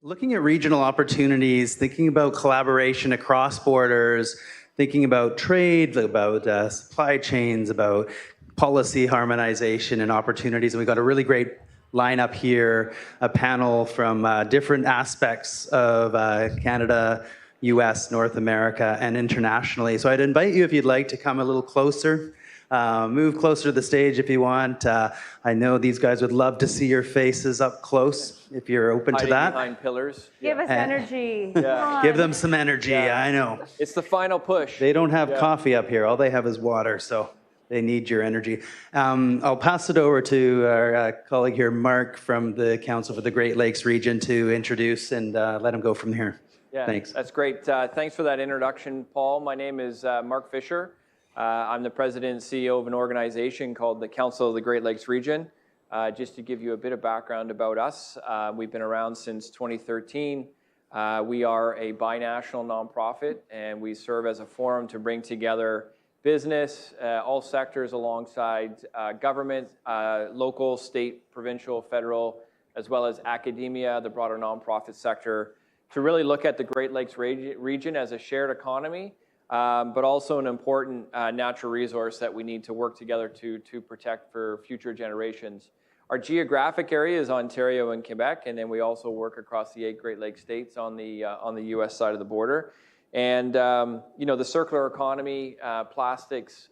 Looking at regional opportunities, thinking about collaboration across borders, thinking about trade, about supply chains, about policy harmonization and opportunities. And we've got a really great lineup here, a panel from different aspects of Canada, US, North America, and internationally. So I'd invite you, if you'd like, to come a little closer. Move closer to the stage if you want. I know these guys would love to see your faces up close if you're open to that. Behind pillars. Give us energy. Yeah. Give them some energy, I know. It's the final push. They don't have coffee up here. All they have is water, so they need your energy. I'll pass it over to our colleague here, Mark, from the Council for the Great Lakes region to introduce and let him go from here. Yeah, thanks. That's great. Thanks for that introduction, Paul. My name is Mark Fisher. I'm the president and CEO of an organization called the Council of the Great Lakes Region. Just to give you a bit of background about us, we've been around since 2013. We are a binational nonprofit, and we serve as a forum to bring together business, all sectors alongside government, local, state, provincial, federal, as well as academia, the broader nonprofit sector, to really look at the Great Lakes region as a shared economy, but also an important natural resource that we need to work together to protect for future generations. Our geographic area is Ontario and Quebec, and then we also work across the 8 Great Lakes states on the U.S. side of the border. And the circular economy, plastics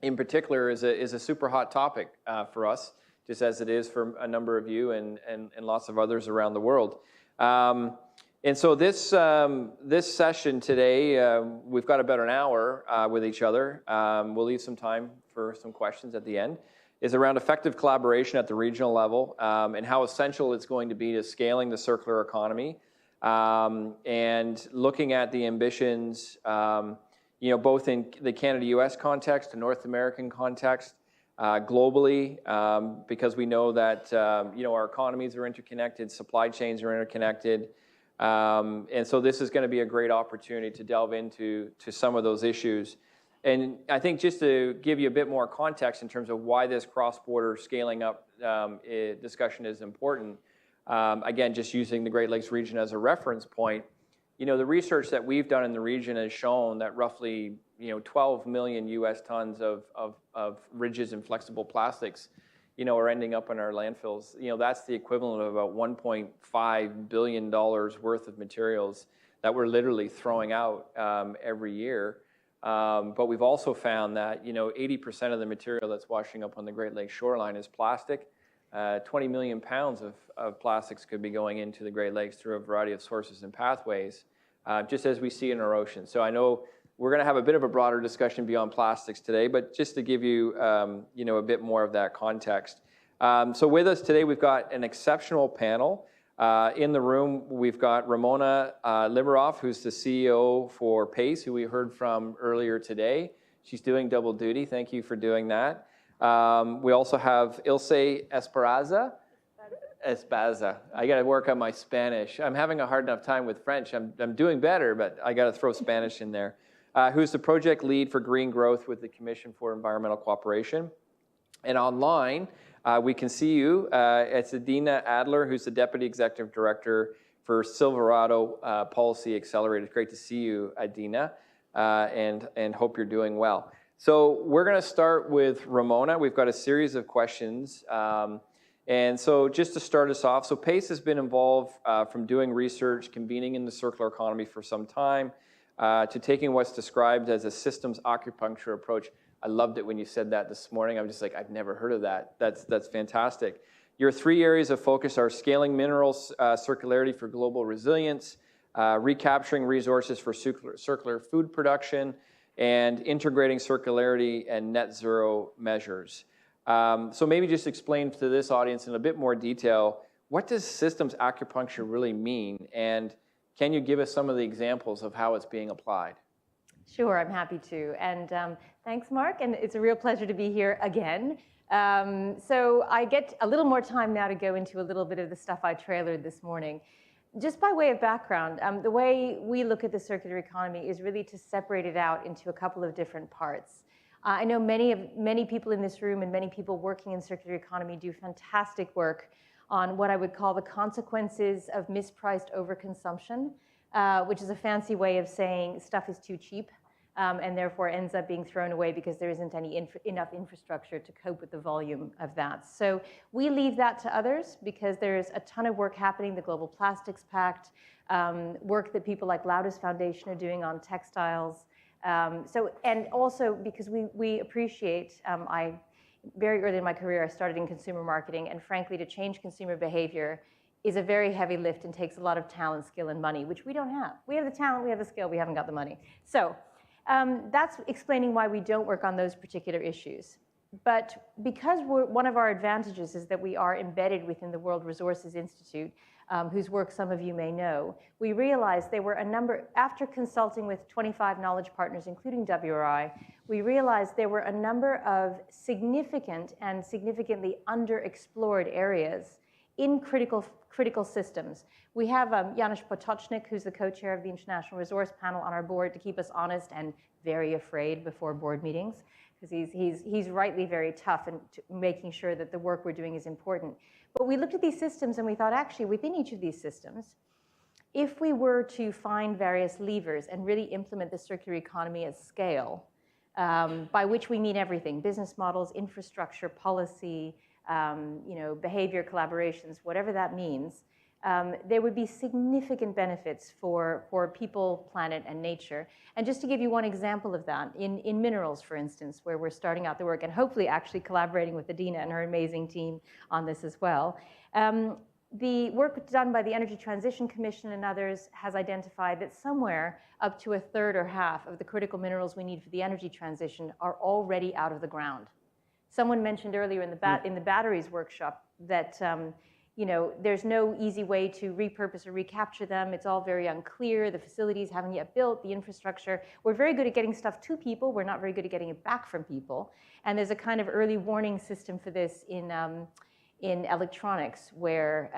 in particular, is a super hot topic for us, just as it is for a number of you and lots of others around the world. And so this session today, we've got about an hour with each other. We'll leave some time for some questions at the end. Is around effective collaboration at the regional level and how essential it's going to be to scaling the circular economy and looking at the ambitions, both in the Canada-US context, the North American context, globally, because we know that our economies are interconnected, supply chains are interconnected. And so this is going to be a great opportunity to delve into some of those issues. And I think just to give you a bit more context in terms of why this cross-border scaling up discussion is important, again, just using the Great Lakes region as a reference point, the research that we've done in the region has shown that roughly 12 million US tons of rigids and flexible plastics are ending up in our landfills. That's the equivalent of about $1.5 billion worth of materials that we're literally throwing out every year. But we've also found that 80% of the material that's washing up on the Great Lakes shoreline is plastic. 20 million pounds of plastics could be going into the Great Lakes through a variety of sources and pathways, just as we see in our ocean. So I know we're going to have a bit of a broader discussion beyond plastics today, but just to give you, a bit more of that context. So with us today, we've got an exceptional panel. In the room, we've got Ramona Liberoff, who's the CEO for PACE, who we heard from earlier today. She's doing double duty. Thank you for doing that. We also have Ilse Esparza. Esparza. I got to work on my Spanish. I'm having a hard enough time with French. I'm doing better, but I got to throw Spanish in there. Who's the project lead for green growth with the Commission for Environmental Cooperation. And online, we can see you. It's Adina Adler, who's the Deputy Executive Director for Silverado Policy Accelerator. It's great to see you, Adina, and hope you're doing well. So we're going to start with Ramona. We've got a series of questions. And so just to start us off, so PACE has been involved from doing research, convening in the circular economy for some time, to taking what's described as a systems acupuncture approach. I loved it when you said that this morning. I'm just like, I've never heard of that. That's fantastic. Your 3 areas of focus are scaling minerals circularity for global resilience, recapturing resources for circular food production, and integrating circularity and net zero measures. So maybe just explain to this audience in a bit more detail, what does systems acupuncture really mean? And can you give us some of the examples of how it's being applied? Sure, I'm happy to. And thanks, Mark. And it's a real pleasure to be here again. So I get a little more time now to go into a little bit of the stuff I trailered this morning. Just by way of background, the way we look at the circular economy is really to separate it out into a couple of different parts. I know many people in this room and many people working in circular economy do fantastic work on what I would call the consequences of mispriced overconsumption, which is a fancy way of saying stuff is too cheap and therefore ends up being thrown away because there isn't enough infrastructure to cope with the volume of that. So we leave that to others because there's a ton of work happening, the Global Plastics Pact, work that people like Loudest Foundation are doing on textiles. And also because we appreciate, very early in my career, I started in consumer marketing, and frankly, to change consumer behavior is a very heavy lift and takes a lot of talent, skill, and money, which we don't have. We have the talent, we have the skill, we haven't got the money. So that's explaining why we don't work on those particular issues. But because one of our advantages is that we are embedded within the World Resources Institute, whose work some of you may know, we realized there were a number, after consulting with 25 knowledge partners, including WRI, we realized there were a number of significant and significantly underexplored areas in critical systems. We have Janusz Potocznik, who's the co-chair of the International Resource Panel, on our board to keep us honest and very afraid before board meetings, because he's rightly very tough in making sure that the work we're doing is important. But we looked at these systems and we thought, actually, within each of these systems, if we were to find various levers and really implement the circular economy at scale, by which we mean everything, business models, infrastructure, policy, behavior, collaborations, whatever that means, there would be significant benefits for people, planet, and nature. And just to give you one example of that, in minerals, for instance, where we're starting out the work and hopefully actually collaborating with Adina and her amazing team on this as well, the work done by the Energy Transition Commission and others has identified that somewhere up to a third or half of the critical minerals we need for the energy transition are already out of the ground. Someone mentioned earlier in the batteries workshop that there's no easy way to repurpose or recapture them. It's all very unclear. The facilities haven't yet built, the infrastructure. We're very good at getting stuff to people. We're not very good at getting it back from people. And there's a kind of early warning system for this in electronics, where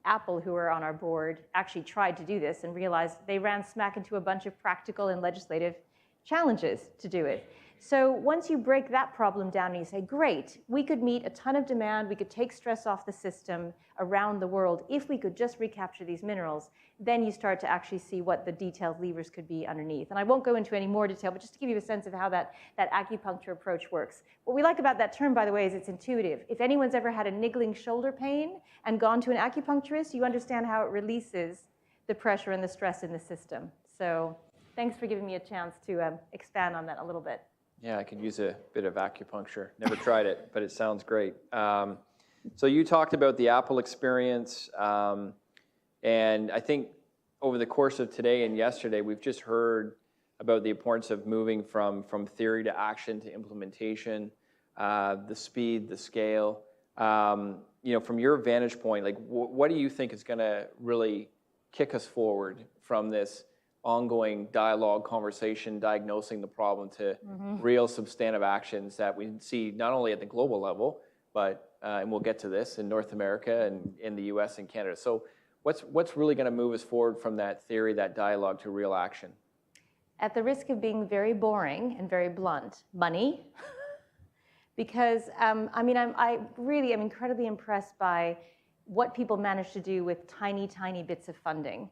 Apple, who are on our board, actually tried to do this and realized they ran smack into a bunch of practical and legislative challenges to do it. So once you break that problem down and you say, great, we could meet a ton of demand, we could take stress off the system around the world if we could just recapture these minerals, then you start to actually see what the detailed levers could be underneath. And I won't go into any more detail, but just to give you a sense of how that acupuncture approach works. What we like about that term, by the way, is it's intuitive. If anyone's ever had a niggling shoulder pain and gone to an acupuncturist, you understand how it releases the pressure and the stress in the system. So thanks for giving me a chance to expand on that a little bit. Yeah, I could use a bit of acupuncture. Never tried it, but it sounds great. So you talked about the Apple experience, and I think over the course of today and yesterday, we've just heard about the importance of moving from theory to action to implementation, the speed, the scale. From your vantage point, like what do you think is going to really kick us forward from this ongoing dialogue, conversation, diagnosing the problem to real substantive actions that we see not only at the global level, but, and we'll get to this, in North America and in the US and Canada. So what's really going to move us forward from that theory, that dialogue, to real action? At the risk of being very boring and very blunt, money. Because, I really am incredibly impressed by what people manage to do with tiny, tiny bits of funding.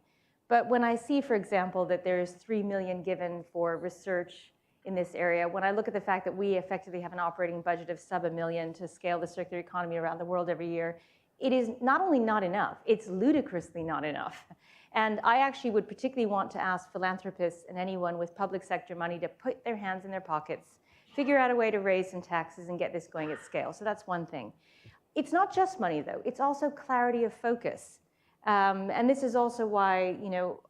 But when I see, for example, that there's $3 million given for research in this area, when I look at the fact that we effectively have an operating budget of sub $1 million to scale the circular economy around the world every year, it is not only not enough, it's ludicrously not enough. And I actually would particularly want to ask philanthropists and anyone with public sector money to put their hands in their pockets, figure out a way to raise some taxes and get this going at scale. So that's one thing. It's not just money, though. It's also clarity of focus. And this is also why,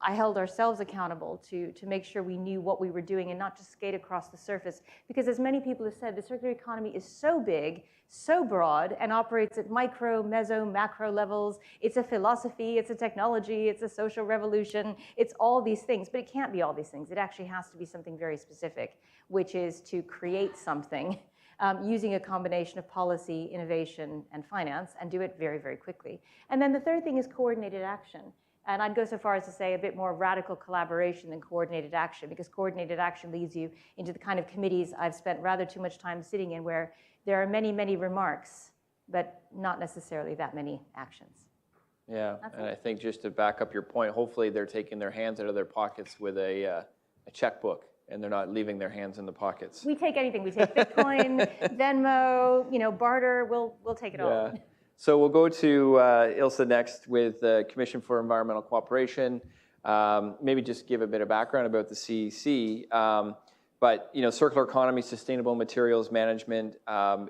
I held ourselves accountable to make sure we knew what we were doing and not just skate across the surface. Because as many people have said, the circular economy is so big, so broad, and operates at micro, meso, macro levels. It's a philosophy, it's a technology, it's a social revolution, it's all these things. But it can't be all these things. It actually has to be something very specific, which is to create something using a combination of policy, innovation, and finance, and do it very, very quickly. And then the third thing is coordinated action. And I'd go so far as to say a bit more radical collaboration than coordinated action, because coordinated action leads you into the kind of committees I've spent rather too much time sitting in, where there are many, many remarks but not necessarily that many actions. Yeah, That's and it. I think just to back up your point, hopefully they're taking their hands out of their pockets with a checkbook, and they're not leaving their hands in the pockets. We take anything. We take Bitcoin, Venmo, barter. We'll take it all. So we'll go to Ilse next with the Commission for Environmental Cooperation. Maybe just give a bit of background about the CEC. But circular economy, sustainable materials management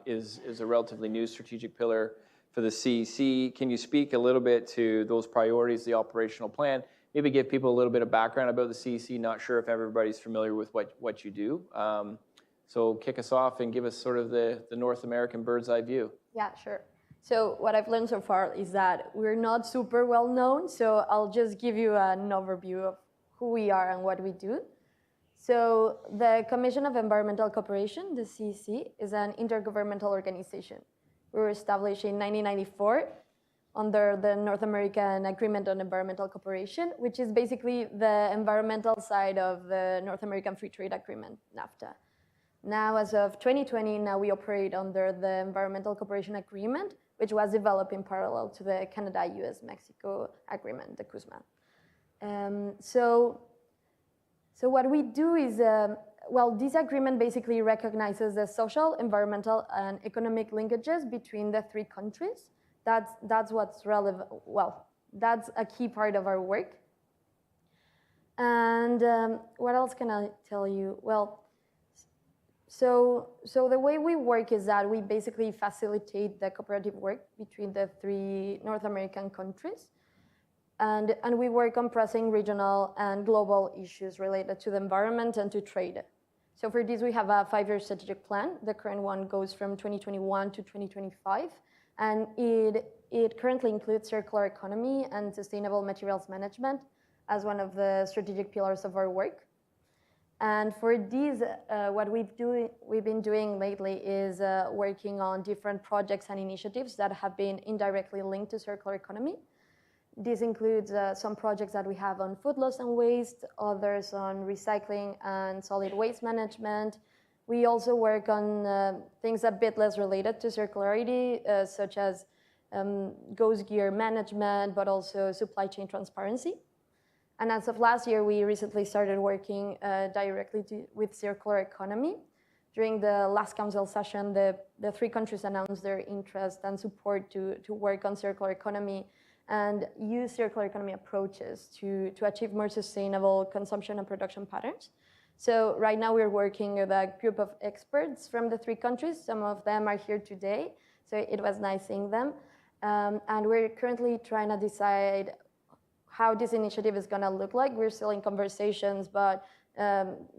is a relatively new strategic pillar for the CEC. Can you speak a little bit to those priorities, the operational plan? Maybe give people a little bit of background about the CEC. Not sure if everybody's familiar with what you do. So kick us off and give us sort of the North American bird's eye view. Yeah, sure. So what I've learned so far is that we're not super well known. So I'll just give you an overview of who we are and what we do. So the Commission of Environmental Cooperation, the CEC, is an intergovernmental organization. We were established in 1994 under the North American Agreement on Environmental Cooperation, which is basically the environmental side of the North American Free Trade Agreement, NAFTA. Now, as of 2020, now we operate under the Environmental Cooperation Agreement, which was developed in parallel to the Canada-US-Mexico Agreement, the CUSMA. So what we do is, this agreement basically recognizes the social, environmental, and economic linkages between the three countries. That's what's relevant. Well, that's a key part of our work. And what else can I tell you? Well, so the way we work is that we basically facilitate the cooperative work between the three North American countries. And we work on pressing regional and global issues related to the environment and to trade. So for this, we have a 5-year strategic plan. The current one goes from 2021 to 2025. And it currently includes circular economy and sustainable materials management as one of the strategic pillars of our work. And for these, what we've been doing lately is working on different projects and initiatives that have been indirectly linked to circular economy. This includes some projects that we have on food loss and waste, others on recycling and solid waste management. We also work on things a bit less related to circularity, such as ghost gear management, but also supply chain transparency. And as of last year, we recently started working directly with circular economy. During the last council session, the three countries announced their interest and support to work on circular economy and use circular economy approaches to achieve more sustainable consumption and production patterns. So right now we're working with a group of experts from the three countries. Some of them are here today, so it was nice seeing them. And we're currently trying to decide how this initiative is gonna look like. We're still in conversations, but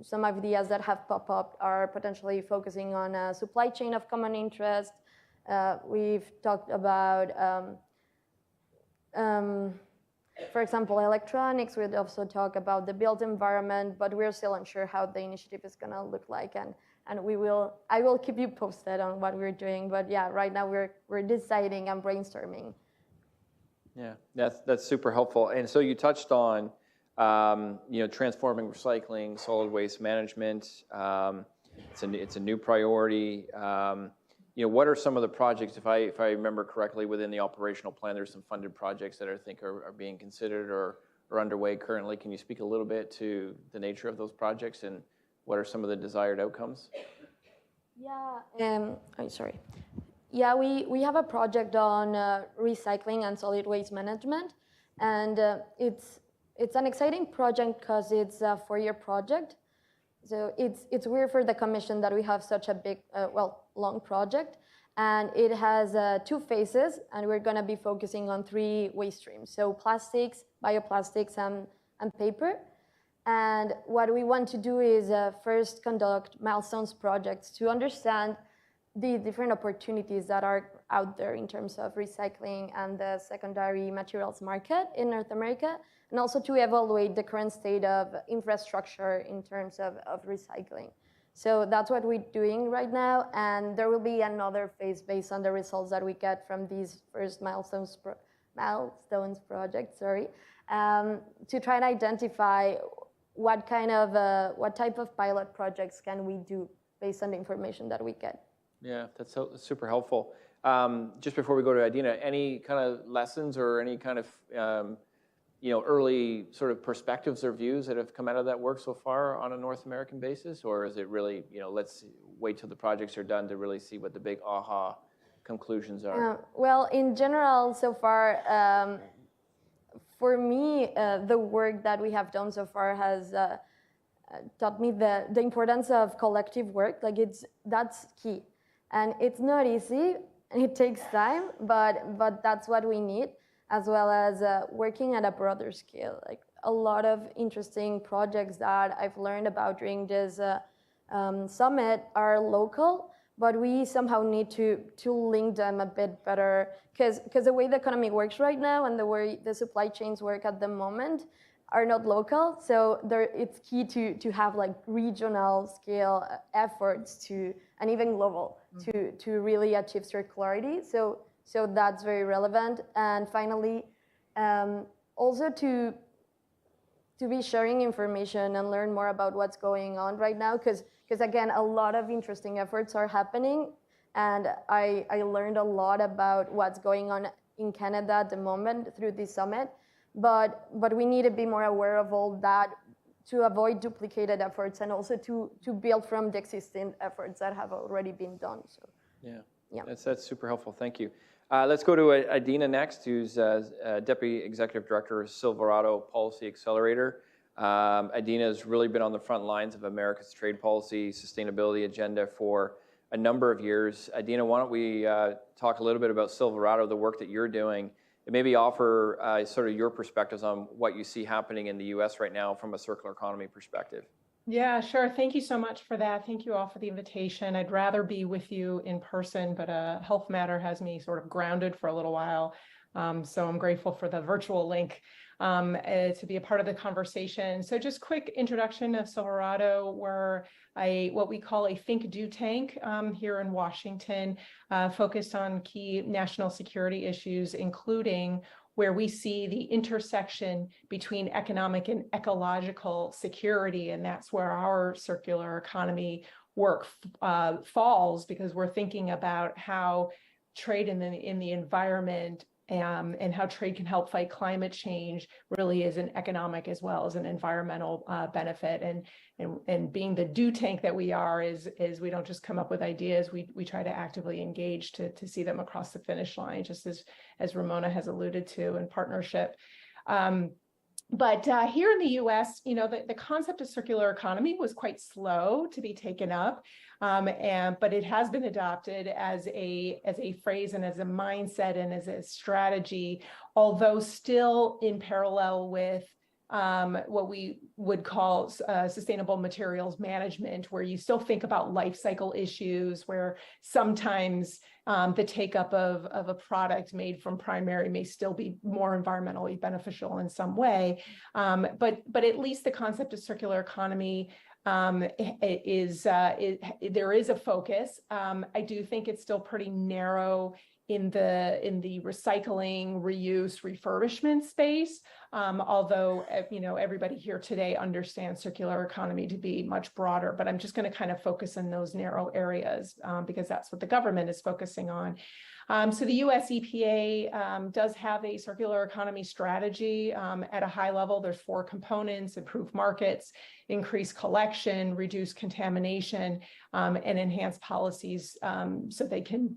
some ideas that have popped up are potentially focusing on a supply chain of common interest. We've talked about for example, electronics. We'd also talk about the built environment, but we're still unsure how the initiative is going to look like, and I will keep you posted on what we're doing. But yeah, right now we're deciding and brainstorming. Yeah, that's super helpful. And so you touched on transforming recycling, solid waste management. It's a new priority. What are some of the projects, if I remember correctly, within the operational plan? There's some funded projects that I think are being considered or underway currently. Can you speak a little bit to the nature of those projects and what are some of the desired outcomes? Yeah, sorry. Yeah, we have a project on recycling and solid waste management, and it's an exciting project because it's a 4-year project. So it's weird for the commission that we have such a big, long project, and it has 2 phases, and we're going to be focusing on 3 waste streams. So plastics, bioplastics, and paper. And what we want to do is first conduct milestones projects to understand the different opportunities that are out there in terms of recycling and the secondary materials market in North America, and also to evaluate the current state of infrastructure in terms of recycling. So that's what we're doing right now, and there will be another phase based on the results that we get from these first milestones projects, to try and identify what type of pilot projects can we do based on the information that we get. Yeah, that's super helpful. Just before we go to Adina, any kind of lessons or any kind of early sort of perspectives or views that have come out of that work so far on a North American basis, or is it really let's wait till the projects are done to really see what the big aha conclusions are? Well, in general, so far, for me, the work that we have done so far has taught me the importance of collective work. Like that's key, and it's not easy. It takes time, but that's what we need, as well as working at a broader scale. Like a lot of interesting projects that I've learned about during this summit are local, but we somehow need to link them a bit better, because the way the economy works right now and the way the supply chains work at the moment are not local. So it's key to have like regional scale efforts and even global to really achieve circularity. So that's very relevant. And finally, also to be sharing information and learn more about what's going on right now, because again, a lot of interesting efforts are happening, and I learned a lot about what's going on in Canada at the moment through this summit. But we need to be more aware of all that to avoid duplicated efforts, and also to build from the existing efforts that have already been done. So yeah. That's super helpful. Thank you. Let's go to Adina next, who's Deputy Executive Director of Silverado Policy Accelerator. Adina has really been on the front lines of America's trade policy sustainability agenda for a number of years. Adina, why don't we talk a little bit about Silverado, the work that you're doing, and maybe offer sort of your perspectives on what you see happening in the US right now from a circular economy perspective. Yeah, sure. Thank you so much for that. Thank you all for the invitation. I'd rather be with you in person, but a health matter has me sort of grounded for a little while. So I'm grateful for the virtual link to be a part of the conversation. So just quick introduction of Silverado. We're what we call a think do tank here in Washington, focused on key national security issues, including where we see the intersection between economic and ecological security. And that's where our circular economy work falls, because we're thinking about how trade in the environment and how trade can help fight climate change really is an economic as well as an environmental benefit. And being the do tank that we are is we don't just come up with ideas, we try to actively engage to see them across the finish line, just as Ramona has alluded to in partnership. But here in the US, the concept of circular economy was quite slow to be taken up, but it has been adopted as a phrase and as a mindset and as a strategy, although still in parallel with what we would call sustainable materials management, where you still think about life cycle issues, where sometimes the take-up of a product made from primary may still be more environmentally beneficial in some way. But at least the concept of circular economy there is a focus. I do think it's still pretty narrow in the recycling, reuse, refurbishment space, although everybody here today understands circular economy to be much broader. But I'm just going to kind of focus on those narrow areas because that's what the government is focusing on. So the US EPA does have a circular economy strategy at a high level. There's 4 components: improve markets, increase collection, reduce contamination, and enhance policies so they can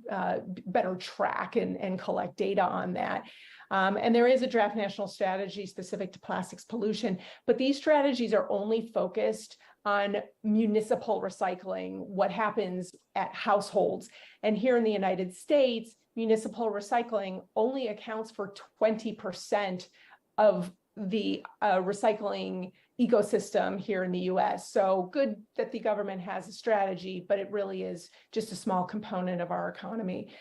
better track and collect data on that. And there is a draft national strategy specific to plastics pollution, but these strategies are only focused on municipal recycling, what happens at households. And here in the United States, municipal recycling only accounts for 20% of the recycling ecosystem here in the US. So good that the government has a strategy, but it really is just a small component of our economy.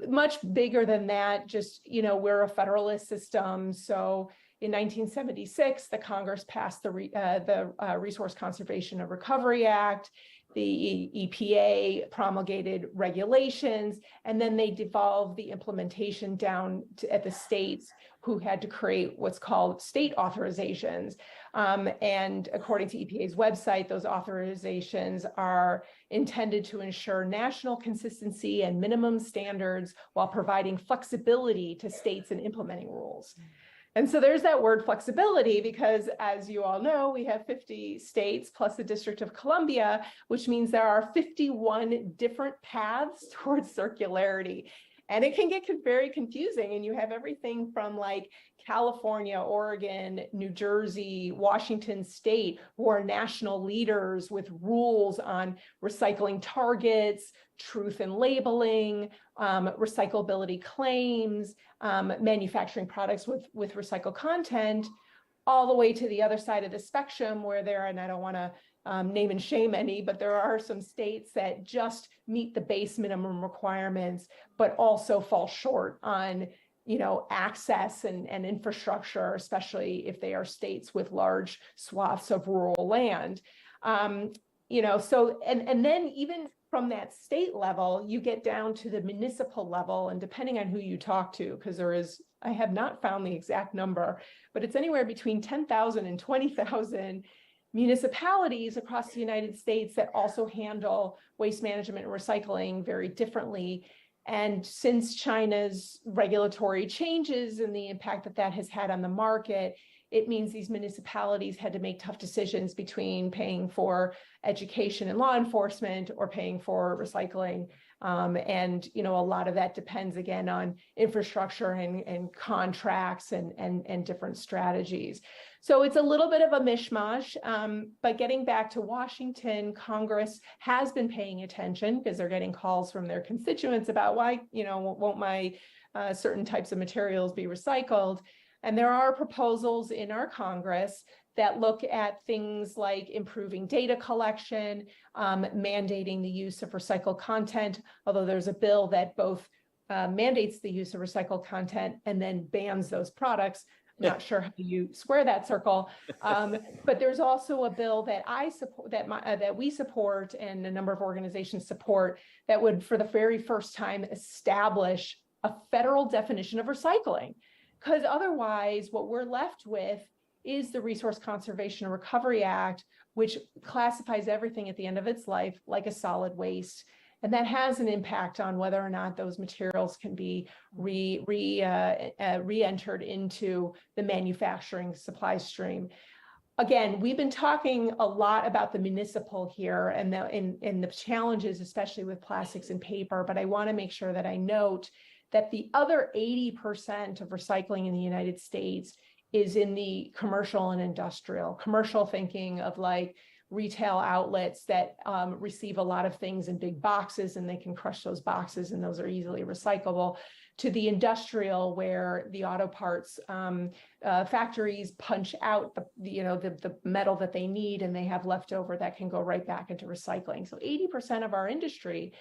Much bigger than that, just, we're a federalist system. So in 1976, the Congress passed the Resource Conservation and Recovery Act. the EPA promulgated regulations, and then they devolved the implementation down at the states, who had to create what's called state authorizations. And according to EPA's website, those authorizations are intended to ensure national consistency and minimum standards while providing flexibility to states in implementing rules. And so there's that word flexibility, because as you all know, we have 50 states plus the District of Columbia, which means there are 51 different paths towards circularity. And it can get very confusing, and you have everything from like California, Oregon, New Jersey, Washington State, who are national leaders with rules on recycling targets, truth in labeling, recyclability claims, manufacturing products with recycled content, all the way to the other side of the spectrum where there, and I don't want to name and shame any, but there are some states that just meet the base minimum requirements, but also fall short on, access and infrastructure, especially if they are states with large swaths of rural land. So, and then even from that state level, you get down to the municipal level, and depending on who you talk to, because I have not found the exact number, but it's anywhere between 10,000 and 20,000 municipalities across the United States that also handle waste management and recycling very differently. And since China's regulatory changes and the impact that has had on the market, it means these municipalities had to make tough decisions between paying for education and law enforcement or paying for recycling. And a lot of that depends again on infrastructure and contracts and different strategies. So it's a little bit of a mishmash, but getting back to Washington, Congress has been paying attention because they're getting calls from their constituents about why, won't my certain types of materials be recycled? And there are proposals in our Congress that look at things like improving data collection, mandating the use of recycled content, although there's a bill that both mandates the use of recycled content and then bans those products. Not sure how you square that circle, but there's also a bill that I support, that we support, and a number of organizations support, that would, for the very first time, establish a federal definition of recycling. Because otherwise, what we're left with is the Resource Conservation and Recovery Act, which classifies everything at the end of its life like a solid waste. And that has an impact on whether or not those materials can be re-entered into the manufacturing supply stream. Again, we've been talking a lot about the municipal here and the challenges, especially with plastics and paper, but I want to make sure that I note that the other 80% of recycling in the United States is in the commercial and industrial. Commercial, thinking of like retail outlets that receive a lot of things in big boxes, and they can crush those boxes, and those are easily recyclable, to the industrial, where the auto parts factories punch out the metal that they need, and they have leftover that can go right back into recycling. So 80% of our industry.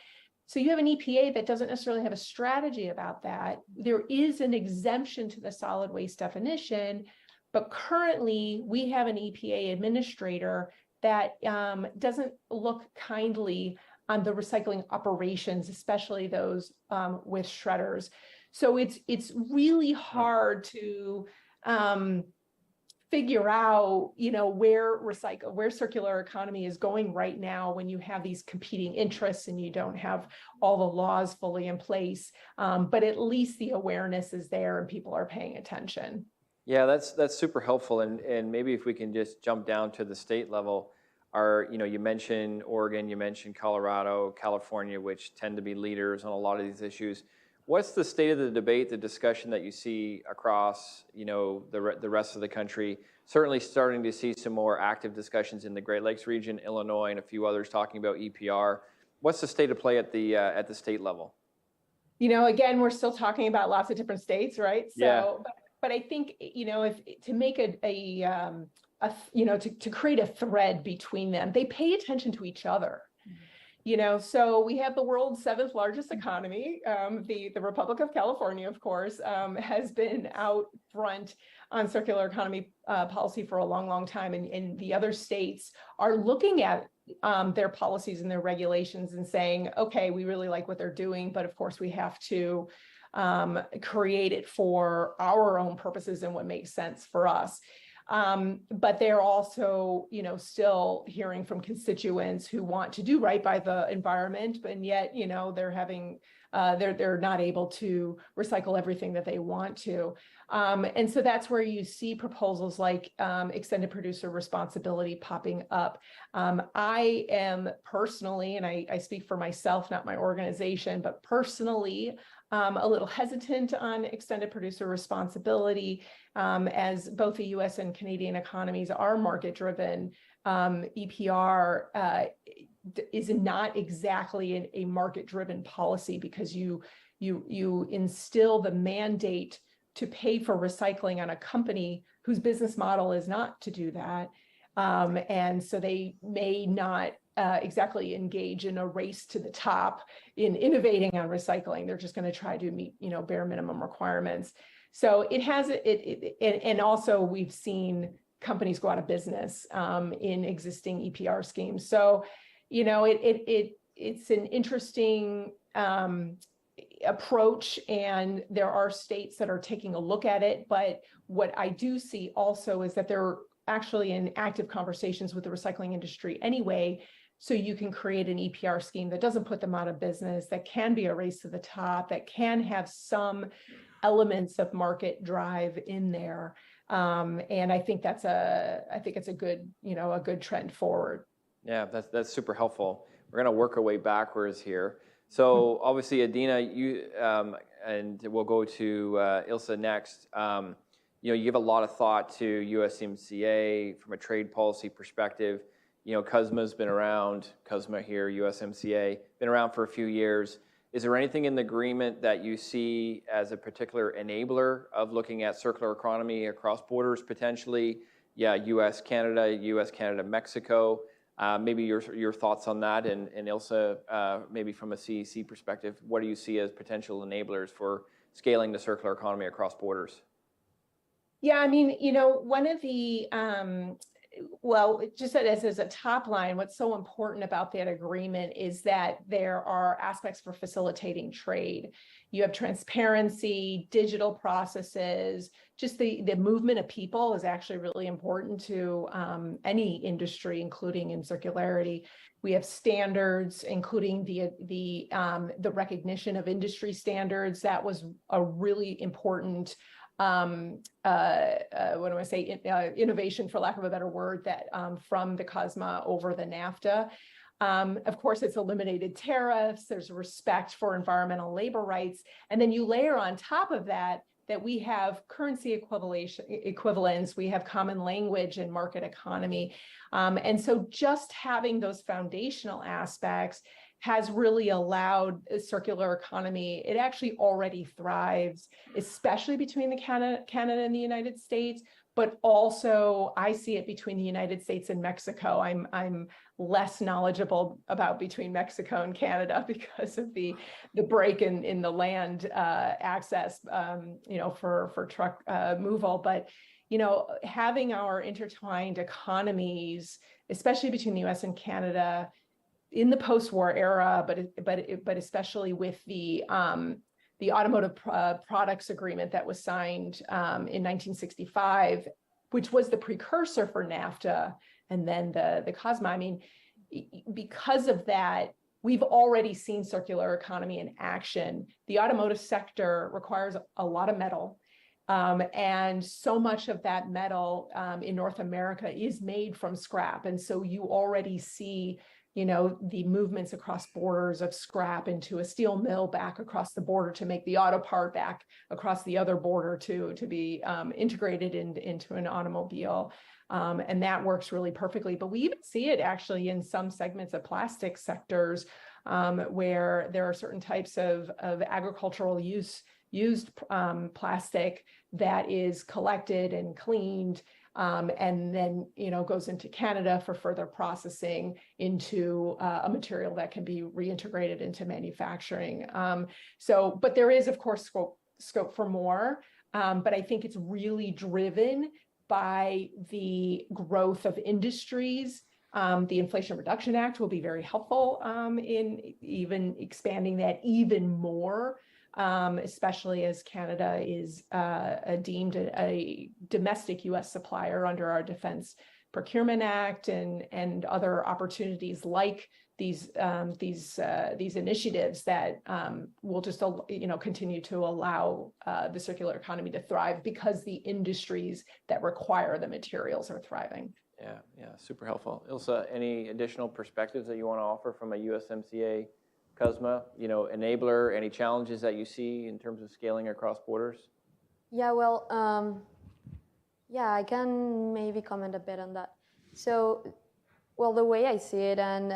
So you have an EPA that doesn't necessarily have a strategy about that. There is an exemption to the solid waste definition, but currently we have an EPA administrator that doesn't look kindly on the recycling operations, especially those with shredders. So it's really hard to figure out, where circular economy is going right now when you have these competing interests and you don't have all the laws fully in place. But at least the awareness is there and people are paying attention. Yeah, that's super helpful. And maybe if we can just jump down to the state level, you mentioned Oregon, you mentioned Colorado, California, which tend to be leaders on a lot of these issues. What's the state of the debate, the discussion that you see across, the rest of the country? Certainly starting to see some more active discussions in the Great Lakes region, Illinois, and a few others talking about EPR. What's the state of play at the state level? Again, we're still talking about lots of different states, right? So, yeah. But I think, if to make to create a thread between them, they pay attention to each other. So we have the world's 7th largest economy. The Republic of California, of course, has been out front on circular economy policy for a long, long time. And the other states are looking at their policies and their regulations and saying, okay, we really like what they're doing, but of course we have to create it for our own purposes and what makes sense for us. But they're also, still hearing from constituents who want to do right by the environment, and yet, they're having, they're not able to recycle everything that they want to. And so that's where you see proposals like extended producer responsibility popping up. I am personally, and I speak for myself, not my organization, but personally, a little hesitant on extended producer responsibility, as both the US and Canadian economies are market-driven. EPR is not exactly a market-driven policy, because you instill the mandate to pay for recycling on a company whose business model is not to do that. And so they may not exactly engage in a race to the top in innovating on recycling. They're just going to try to meet, bare minimum requirements. So it has and also we've seen companies go out of business in existing EPR schemes. So, it's an interesting approach, and there are states that are taking a look at it. But what I do see also is that they're actually in active conversations with the recycling industry anyway. So you can create an EPR scheme that doesn't put them out of business, that can be a race to the top, that can have some elements of market drive in there. And I think it's a good, a good trend forward. Yeah, that's super helpful. We're going to work our way backwards here. So obviously, Adina, you and we'll go to Ilse next. You give a lot of thought to USMCA from a trade policy perspective. CUSMA's been around, CUSMA here, USMCA, been around for a few years. Is there anything in the agreement that you see as a particular enabler of looking at circular economy across borders potentially? Yeah, US, Canada, Mexico. Maybe your thoughts on that, and Ilse, maybe from a CEC perspective, what do you see as potential enablers for scaling the circular economy across borders? Yeah, I mean, one of the, well, just as a top line, what's so important about that agreement is that there are aspects for facilitating trade. You have transparency, digital processes, just the movement of people is actually really important to any industry, including in circularity. We have standards, including the recognition of industry standards. That was a really important innovation, for lack of a better word, that from the CUSMA over the NAFTA. Of course, it's eliminated tariffs. There's respect for environmental labor rights. And then you layer on top of that we have currency equivalence, we have common language and market economy. And so just having those foundational aspects has really allowed a circular economy. It actually already thrives, especially between the Canada and the United States, but also I see it between the United States and Mexico. I'm less knowledgeable about between Mexico and Canada because of the break in the land access, for truck moval. But having our intertwined economies, especially between the U.S. and Canada, in the post-war era, but especially with the automotive products agreement that was signed in 1965, which was the precursor for NAFTA, and then the CUSMA. I mean, because of that, we've already seen circular economy in action. The automotive sector requires a lot of metal. And so much of that metal in North America is made from scrap. And so you already see the movements across borders of scrap into a steel mill back across the border to make the auto part back across the other border to be integrated into an automobile. And that works really perfectly. But we even see it actually in some segments of plastic sectors where there are certain types of agricultural used plastic that is collected and cleaned and then goes into Canada for further processing into a material that can be reintegrated into manufacturing. But there is, of course, scope for more, but I think it's really driven by the growth of industries. The Inflation Reduction Act will be very helpful in even expanding that even more, especially as Canada is deemed a domestic U.S. supplier under our Defense Procurement Act and other opportunities like these initiatives that will just continue to allow the circular economy to thrive because the industries that require the materials are thriving. Yeah, super helpful. Ilse, any additional perspectives that you want to offer from a USMCA CUSMA, enabler, any challenges that you see in terms of scaling across borders? Yeah, well, yeah, I can maybe comment a bit on that. So, well, the way I see it and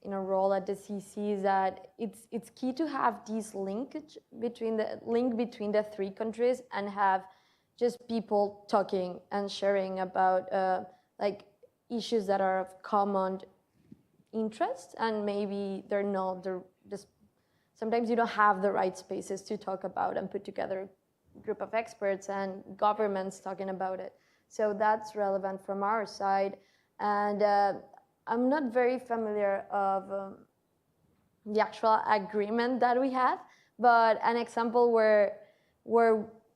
in a role at the CC is that it's key to have this linkage between the three countries and have just people talking and sharing about like issues that are of common interest, and maybe sometimes you don't have the right spaces to talk about and put together a group of experts and governments talking about it. So that's relevant from our side. And I'm not very familiar of the actual agreement that we have, but an example where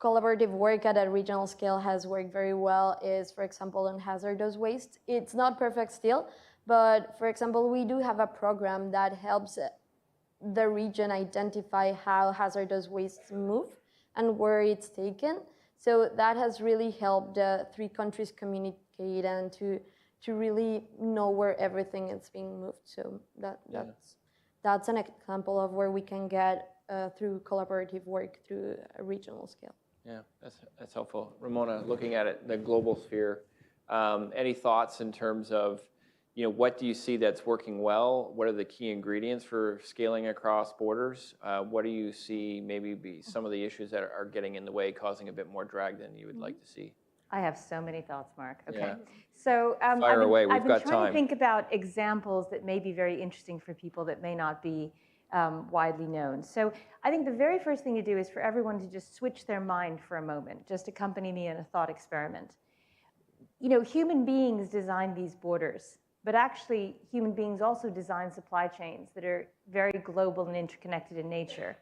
collaborative work at a regional scale has worked very well is, for example, on hazardous waste. It's not perfect still, but for example, we do have a program that helps the region identify how hazardous waste move and where it's taken. So that has really helped the three countries communicate and to really know where everything is being moved. So that's an example of where we can get through collaborative work through a regional scale. Yeah, that's helpful. Ramona, looking at it, the global sphere, any thoughts in terms of, what do you see that's working well? What are the key ingredients for scaling across borders? What do you see maybe be some of the issues that are getting in the way, causing a bit more drag than you would like to see? I have so many thoughts, Mark. Okay. Yeah. So Fire away, we've got I've been trying time. to think about examples that may be very interesting for people that may not be widely known. So I think the very first thing to do is for everyone to just switch their mind for a moment, just accompany me in a thought experiment. Human beings design these borders, but actually human beings also design supply chains that are very global and interconnected in nature.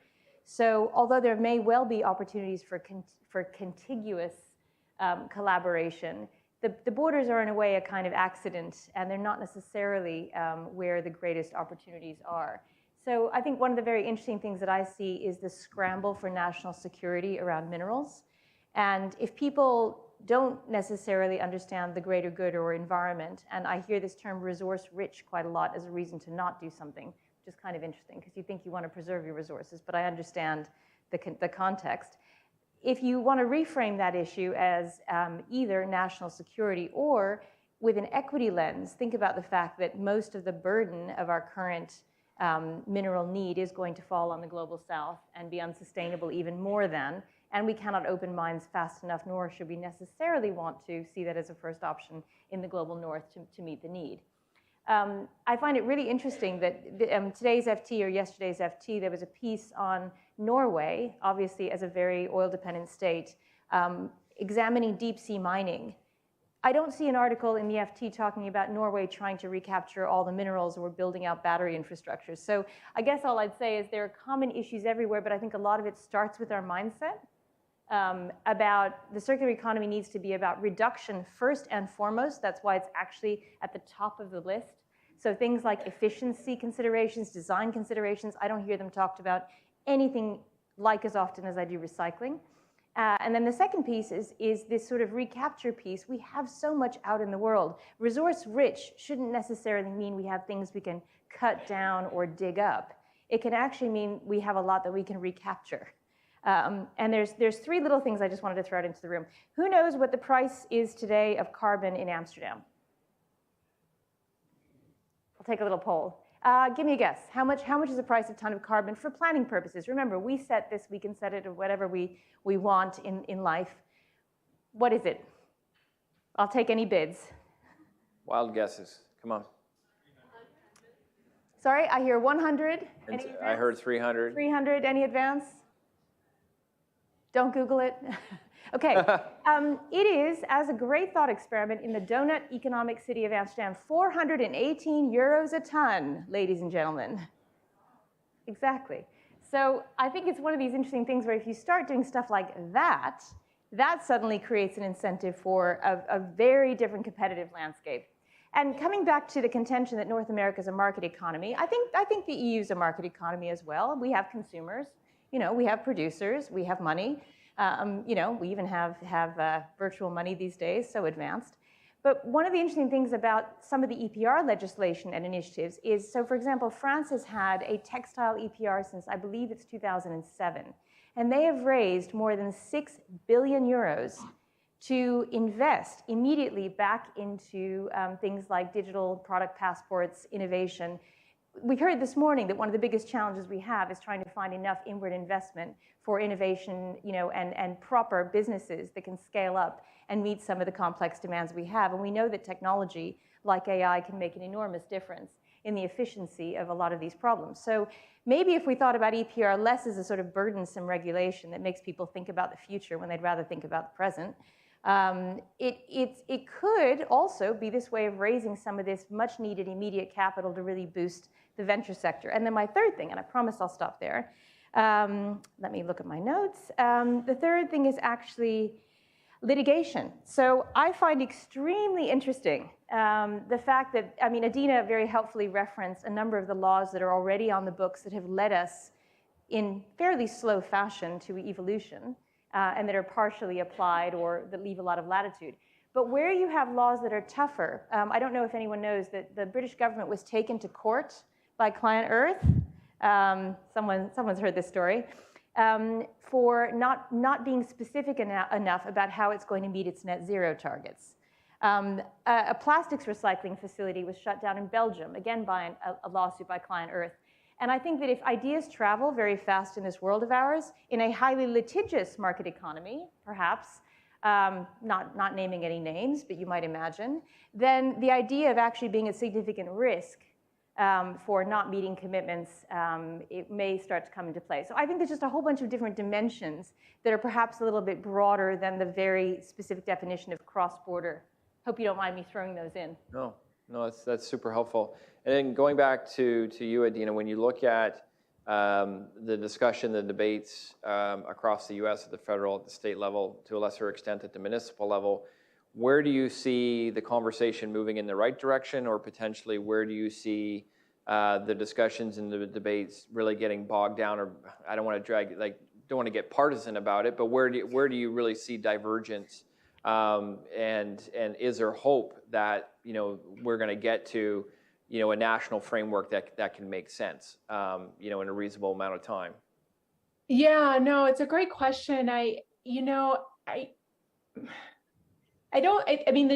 So although there may well be opportunities for contiguous collaboration, the borders are in a way a kind of accident, and they're not necessarily where the greatest opportunities are. So I think one of the very interesting things that I see is the scramble for national security around minerals. And if people don't necessarily understand the greater good or environment, and I hear this term resource rich quite a lot as a reason to not do something, which is kind of interesting because you think you want to preserve your resources, but I understand the context. If you want to reframe that issue as either national security or with an equity lens, think about the fact that most of the burden of our current mineral need is going to fall on the global south and be unsustainable even more than, and we cannot open mines fast enough, nor should we necessarily want to see that as a first option in the global north to meet the need. I find it really interesting that today's FT or yesterday's FT, there was a piece on Norway, obviously as a very oil-dependent state, examining deep sea mining. I don't see an article in the FT talking about Norway trying to recapture all the minerals or building out battery infrastructure. So I guess all I'd say is there are common issues everywhere, but I think a lot of it starts with our mindset about the circular economy needs to be about reduction first and foremost. That's why it's actually at the top of the list. So things like efficiency considerations, design considerations, I don't hear them talked about anything like as often as I do recycling. And then the second piece is this sort of recapture piece. We have so much out in the world. Resource rich shouldn't necessarily mean we have things we can cut down or dig up. It can actually mean we have a lot that we can recapture. And there's three little things I just wanted to throw out into the room. Who knows what the price is today of carbon in Amsterdam? I'll take a little poll. Give me a guess. How much is the price of a ton of carbon for planning purposes? Remember, we set this, we can set it at whatever we want in life. What is it? I'll take any bids. Wild guesses. Come on. Sorry, I hear 100. And Any I advance? heard 300. 300, any advance? Don't Google it. Okay, it is, as a great thought experiment in the donut economic city of Amsterdam, 418 euros a ton, ladies and gentlemen. Exactly. So I think it's one of these interesting things where if you start doing stuff like that, that suddenly creates an incentive for a very different competitive landscape. And coming back to the contention that North America is a market economy, I think the EU is a market economy as well. We have consumers, we have producers, we have money. We even have virtual money these days, so advanced. But one of the interesting things about some of the EPR legislation and initiatives is, so for example, France has had a textile EPR since I believe it's 2007. And they have raised more than 6 billion euros to invest immediately back into things like digital product passports, innovation. We heard this morning that one of the biggest challenges we have is trying to find enough inward investment for innovation, and proper businesses that can scale up and meet some of the complex demands we have. And we know that technology, like AI, can make an enormous difference in the efficiency of a lot of these problems. So maybe if we thought about EPR less as a sort of burdensome regulation that makes people think about the future when they'd rather think about the present, it could also be this way of raising some of this much needed immediate capital to really boost the venture sector. And then my third thing, and I promise I'll stop there, let me look at my notes. The third thing is actually litigation. So I find extremely interesting the fact that, Adina very helpfully referenced a number of the laws that are already on the books that have led us in fairly slow fashion to evolution, and that are partially applied or that leave a lot of latitude. But where you have laws that are tougher, I don't know if anyone knows that the British government was taken to court by Client Earth. Someone's heard this story. For not being specific enough about how it's going to meet its net zero targets. A plastics recycling facility was shut down in Belgium, again by a lawsuit by Client Earth. And I think that if ideas travel very fast in this world of ours, in a highly litigious market economy, perhaps, not naming any names, but you might imagine, then the idea of actually being a significant risk for not meeting commitments, it may start to come into play. So I think there's just a whole bunch of different dimensions that are perhaps a little bit broader than the very specific definition of cross-border. Hope you don't mind me throwing those in. No, that's super helpful. And then going back to you, Adina, when you look at the discussion, the debates across the U.S. at the federal, at the state level, to a lesser extent at the municipal level, where do you see the conversation moving in the right direction, or potentially where do you see the discussions and the debates really getting bogged down? Or I don't want to don't want to get partisan about it, but where do you really see divergence? And is there hope that we're going to get to a national framework that can make sense in a reasonable amount of time? Yeah, no, it's a great question. The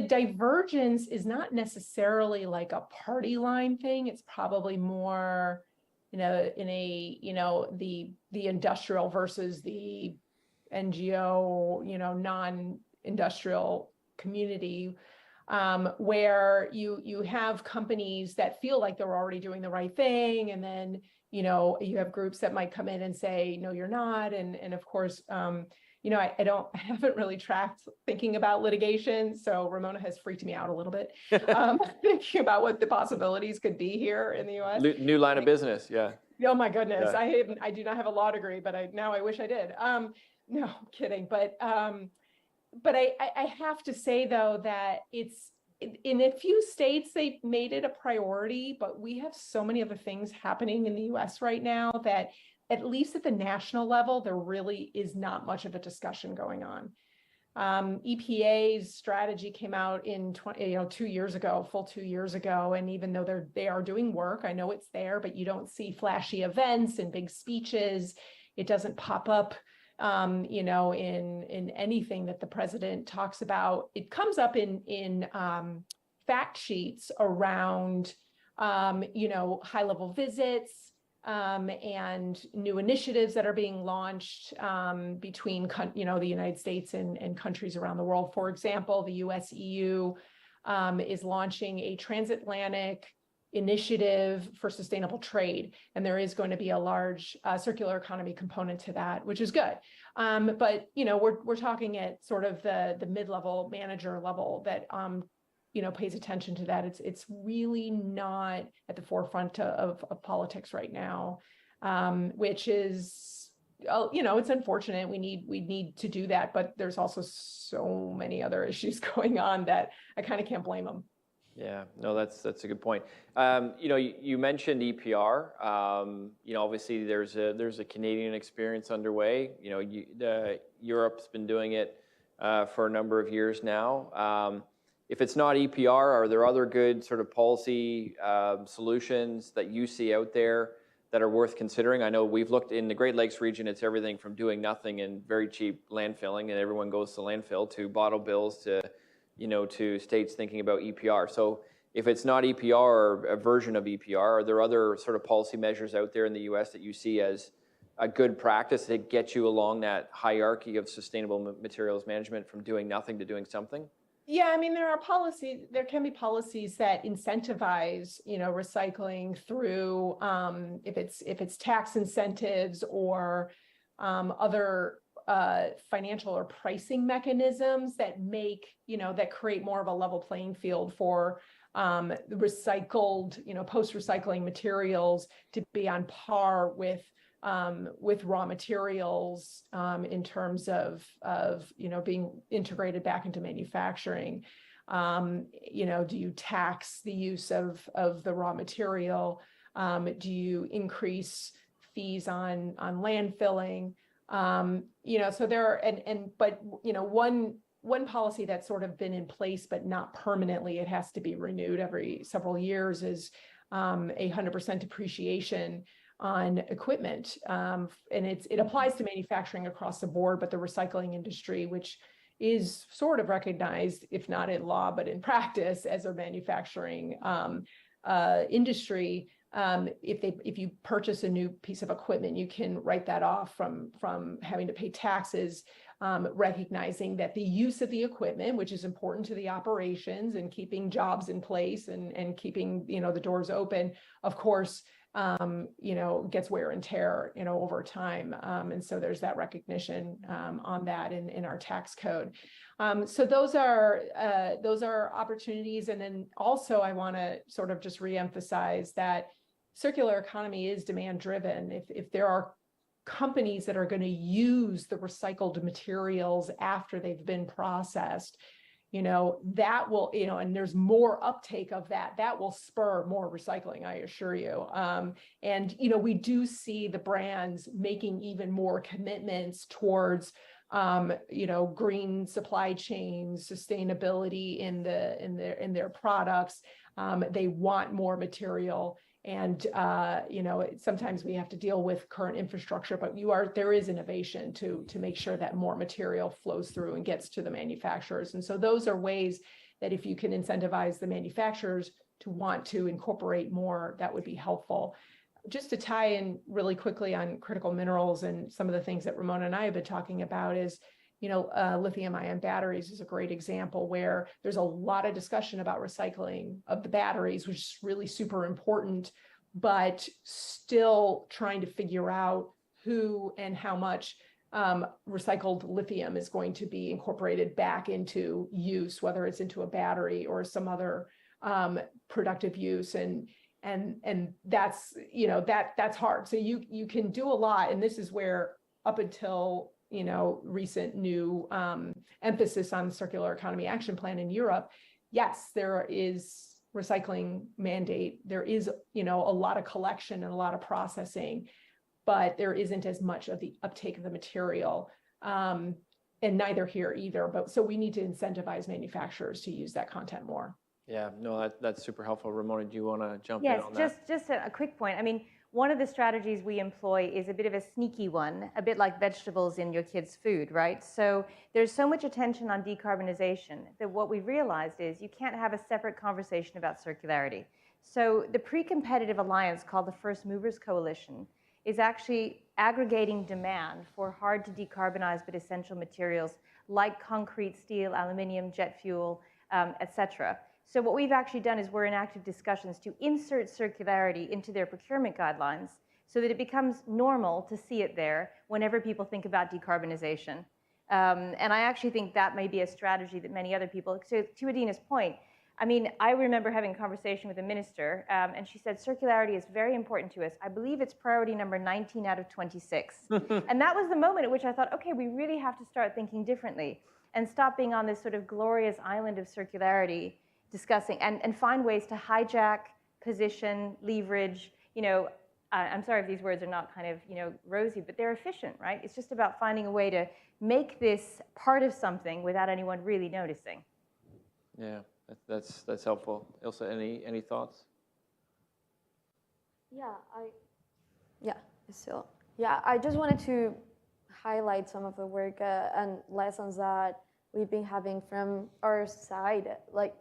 divergence is not necessarily like a party line thing. It's probably more, in a, the industrial versus the NGO, non-industrial community, where you have companies that feel like they're already doing the right thing. And then, you have groups that might come in and say, no, you're not. And of course, I haven't really tracked thinking about litigation. So Ramona has freaked me out a little bit, thinking about what the possibilities could be here in the US. New line of business. Yeah. Oh my goodness. Yeah. I do not have a law degree, but I wish I did. No, I'm kidding. But I have to say though, that it's in a few states, they've made it a priority, but we have so many other things happening in the US right now that at least at the national level, there really is not much of a discussion going on. EPA's strategy came out in 2 years ago, full 2 years ago. And even though they are doing work, I know it's there, but you don't see flashy events and big speeches. It doesn't pop up, in anything that the president talks about. It comes up in fact sheets around, high level visits, and new initiatives that are being launched between the United States and countries around the world. For example, the US-EU is launching a transatlantic initiative for sustainable trade, and there is going to be a large circular economy component to that, which is good. But we're talking at sort of the mid-level manager level that pays attention to that. It's really not at the forefront of politics right now, which is, it's unfortunate. We need to do that, but there's also so many other issues going on that I kind of can't blame them. Yeah, no, that's a good point. You mentioned EPR. Obviously there's a Canadian experience underway. Europe's been doing it for a number of years now. If it's not EPR, are there other good sort of policy solutions that you see out there that are worth considering? I know we've looked in the Great Lakes region. It's everything from doing nothing and very cheap landfilling, and everyone goes to landfill, to bottle bills, to states thinking about EPR. So if it's not EPR or a version of EPR, are there other sort of policy measures out there in the US that you see as a good practice that get you along that hierarchy of sustainable materials management from doing nothing to doing something? Yeah, I mean, there can be policies that incentivize, recycling through, if it's tax incentives or other financial or pricing mechanisms that that create more of a level playing field for recycled, post-recycling materials to be on par with raw materials in terms of being integrated back into manufacturing. Do you tax the use of the raw material? Do you increase fees on landfilling? So there are, one policy that's sort of been in place, but not permanently, it has to be renewed every several years, is 100% depreciation on equipment. And it applies to manufacturing across the board, but the recycling industry, which is sort of recognized, if not in law, but in practice, as a manufacturing industry. If you purchase a new piece of equipment, you can write that off from having to pay taxes, recognizing that the use of the equipment, which is important to the operations and keeping jobs in place and keeping the doors open, of course, gets wear and tear, over time. And so there's that recognition on that in our tax code. So those are opportunities. And then also I want to sort of just reemphasize that circular economy is demand driven. If there are companies that are going to use the recycled materials after they've been processed, that will, and there's more uptake of that will spur more recycling, I assure you. And, we do see the brands making even more commitments towards, green supply chains, sustainability in their products. They want more material. And, sometimes we have to deal with current infrastructure, but there is innovation to make sure that more material flows through and gets to the manufacturers. And so those are ways that if you can incentivize the manufacturers to want to incorporate more, that would be helpful. Just to tie in really quickly on critical minerals and some of the things that Ramona and I have been talking about is, lithium-ion batteries is a great example where there's a lot of discussion about recycling of the batteries, which is really super important, but still trying to figure out who and how much recycled lithium is going to be incorporated back into use, whether it's into a battery or some other productive use. And that's, that's hard. So you can do a lot. And this is where up until recent new emphasis on the Circular Economy Action Plan in Europe, yes, there is recycling mandate. There is, a lot of collection and a lot of processing, but there isn't as much of the uptake of the material, and neither here either. But so we need to incentivize manufacturers to use that content more. Yeah, no, that's super helpful. Ramona, do you want to jump in on that? Yes, just a quick point. I mean, one of the strategies we employ is a bit of a sneaky one, a bit like vegetables in your kids' food, right? So there's so much attention on decarbonization that what we've realized is you can't have a separate conversation about circularity. So the pre-competitive alliance called the First Movers Coalition is actually aggregating demand for hard to decarbonize but essential materials like concrete, steel, aluminum, jet fuel, etc. So what we've actually done is we're in active discussions to insert circularity into their procurement guidelines so that it becomes normal to see it there whenever people think about decarbonization. And I actually think that may be a strategy that many other people, so to Adina's point, I mean, I remember having a conversation with a minister, and she said, circularity is very important to us. I believe it's priority number 19 out of 26. And that was the moment at which I thought, okay, we really have to start thinking differently and stop being on this sort of glorious island of circularity discussing, and find ways to hijack, position, leverage, I'm sorry if these words are not kind of, rosy, but they're efficient, right? It's just about finding a way to make this part of something without anyone really noticing. Yeah, that's helpful. Ilse, any thoughts? I just wanted to highlight some of the work and lessons that we've been having from our side. Like,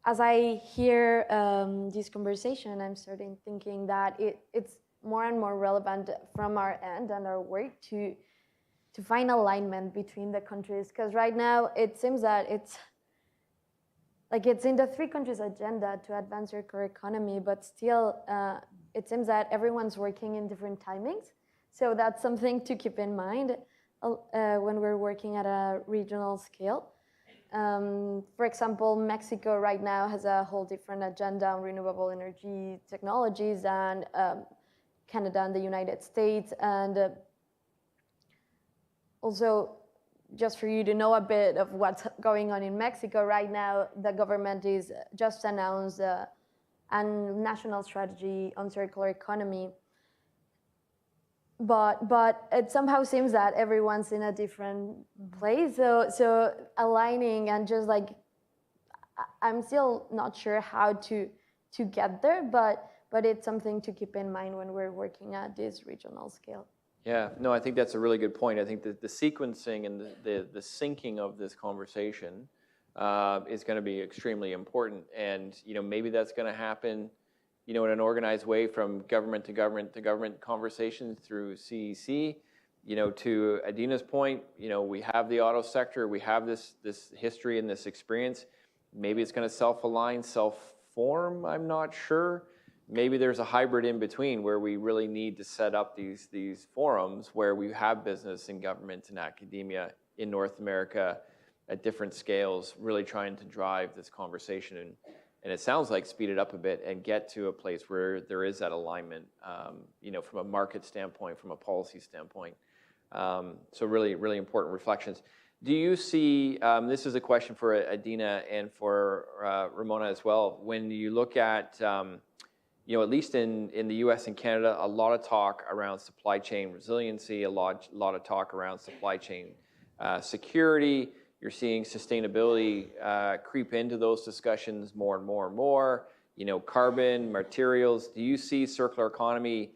as I hear this conversation, I'm starting thinking that it's more and more relevant from our end and our work to find alignment between the countries, because right now it seems that it's in the three countries' agenda to advance circular economy, but still it seems that everyone's working in different timings. So that's something to keep in mind when we're working at a regional scale. For example, Mexico right now has a whole different agenda on renewable energy technologies than Canada and the United States. And also, just for you to know a bit of what's going on in Mexico right now, the government is just announced a national strategy on circular economy. But it somehow seems that everyone's in a different place. So aligning and just like, I'm still not sure how to get there, but it's something to keep in mind when we're working at this regional scale. Yeah, no, I think that's a really good point. I think that the sequencing and the syncing of this conversation is going to be extremely important. And maybe that's going to happen in an organized way from government to government conversations through CEC. To Adina's point, we have the auto sector, we have this history and this experience. Maybe it's going to self-align, self-form, I'm not sure. Maybe there's a hybrid in between where we really need to set up these forums where we have business and government and academia in North America at different scales, really trying to drive this conversation and it sounds like speed it up a bit and get to a place where there is that alignment, from a market standpoint, from a policy standpoint. So really, really important reflections. Do you see, this is a question for Adina and for Ramona as well, when you look at, at least in the US and Canada, a lot of talk around supply chain resiliency, a lot of talk around supply chain security. You're seeing sustainability creep into those discussions more and more and more. Carbon, materials. Do you see circular economy,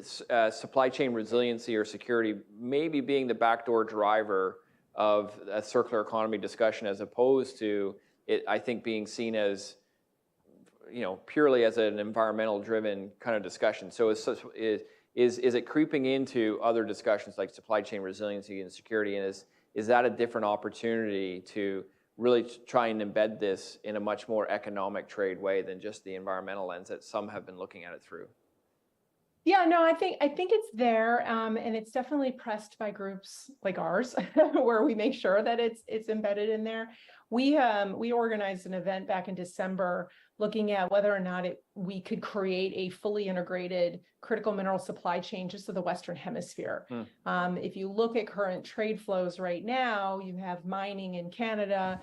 supply chain resiliency or security maybe being the backdoor driver of a circular economy discussion as opposed to it, I think, being seen as purely as an environmental driven kind of discussion? So is it creeping into other discussions like supply chain resiliency and security, and is that a different opportunity to really try and embed this in a much more economic trade way than just the environmental lens that some have been looking at it through? Yeah, no, I think it's there, and it's definitely pressed by groups like ours, where we make sure that it's embedded in there. We organized an event back in December looking at whether or not we could create a fully integrated critical mineral supply chain just to the Western Hemisphere. If you look at current trade flows right now, you have mining in Canada,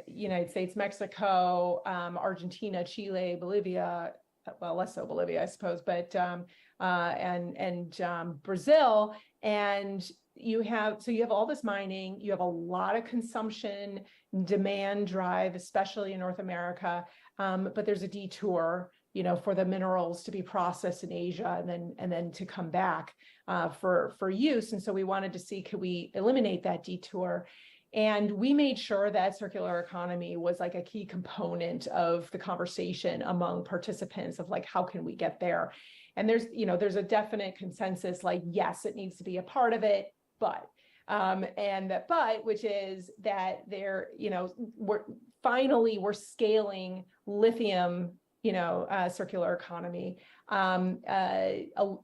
United States, Mexico, Argentina, Chile, Bolivia. Well, less so Bolivia, I suppose, but and Brazil, and you have all this mining, you have a lot of consumption, demand drive, especially in North America, but there's a detour, for the minerals to be processed in Asia and then to come back for use, and so we wanted to see, could we eliminate that detour? And we made sure that circular economy was like a key component of the conversation among participants of like, how can we get there? And there's a definite consensus, like, yes, it needs to be a part of it, but which is that we're scaling lithium, circular economy.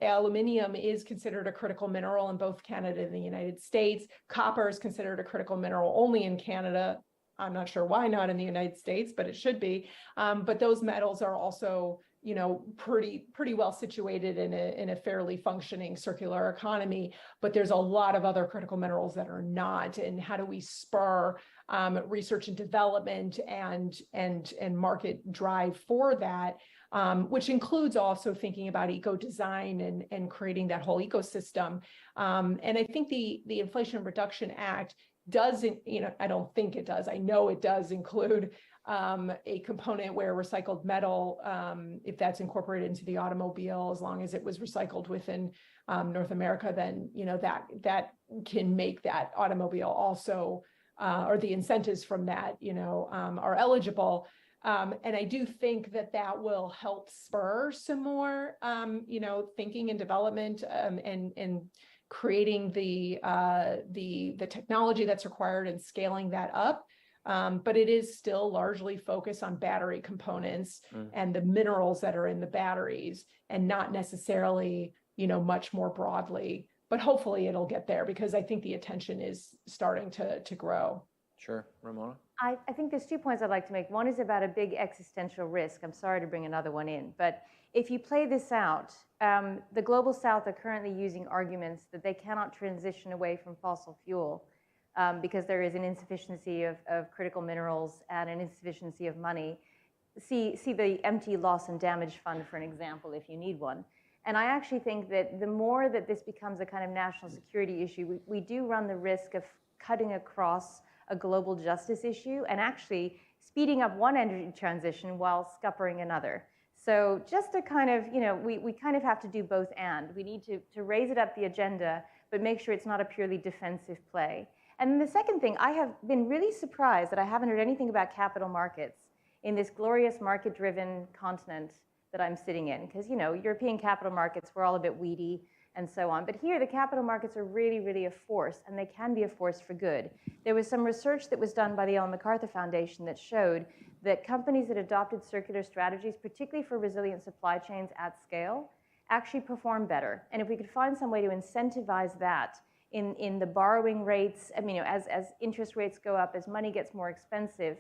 Aluminium is considered a critical mineral in both Canada and the United States. Copper is considered a critical mineral only in Canada. I'm not sure why not in the United States, but it should be. But those metals are also, pretty well situated in a fairly functioning circular economy. But there's a lot of other critical minerals that are not. And how do we spur research and development and market drive for that? Which includes also thinking about eco-design and creating that whole ecosystem. And I think the Inflation Reduction Act doesn't, I don't think it does. I know it does include a component where recycled metal, if that's incorporated into the automobile, as long as it was recycled within North America, then that can make that automobile also, or the incentives from that, are eligible. And I do think that will help spur some more, thinking and development, and creating the technology that's required and scaling that up. But it is still largely focused on battery components and the minerals that are in the batteries, and not necessarily, much more broadly. But hopefully it'll get there, because I think the attention is starting to grow. Sure. Ramona? I think there's 2 points I'd like to make. One is about a big existential risk. I'm sorry to bring another one in, but if you play this out, the Global South are currently using arguments that they cannot transition away from fossil fuel because there is an insufficiency of critical minerals and an insufficiency of money. See the empty loss and damage fund, for an example, if you need one. And I actually think that the more that this becomes a kind of national security issue, we do run the risk of cutting across a global justice issue and actually speeding up one energy transition while scuppering another. So just to kind of, we kind of have to do both and. We need to raise it up the agenda, but make sure it's not a purely defensive play. And then the second thing, I have been really surprised that I haven't heard anything about capital markets in this glorious market-driven continent that I'm sitting in. Because, European capital markets were all a bit weedy and so on. But here, the capital markets are really, really a force, and they can be a force for good. There was some research that was done by the Ellen MacArthur Foundation that showed that companies that adopted circular strategies, particularly for resilient supply chains at scale, actually perform better. And if we could find some way to incentivize that in the borrowing rates, as interest rates go up, as money gets more expensive,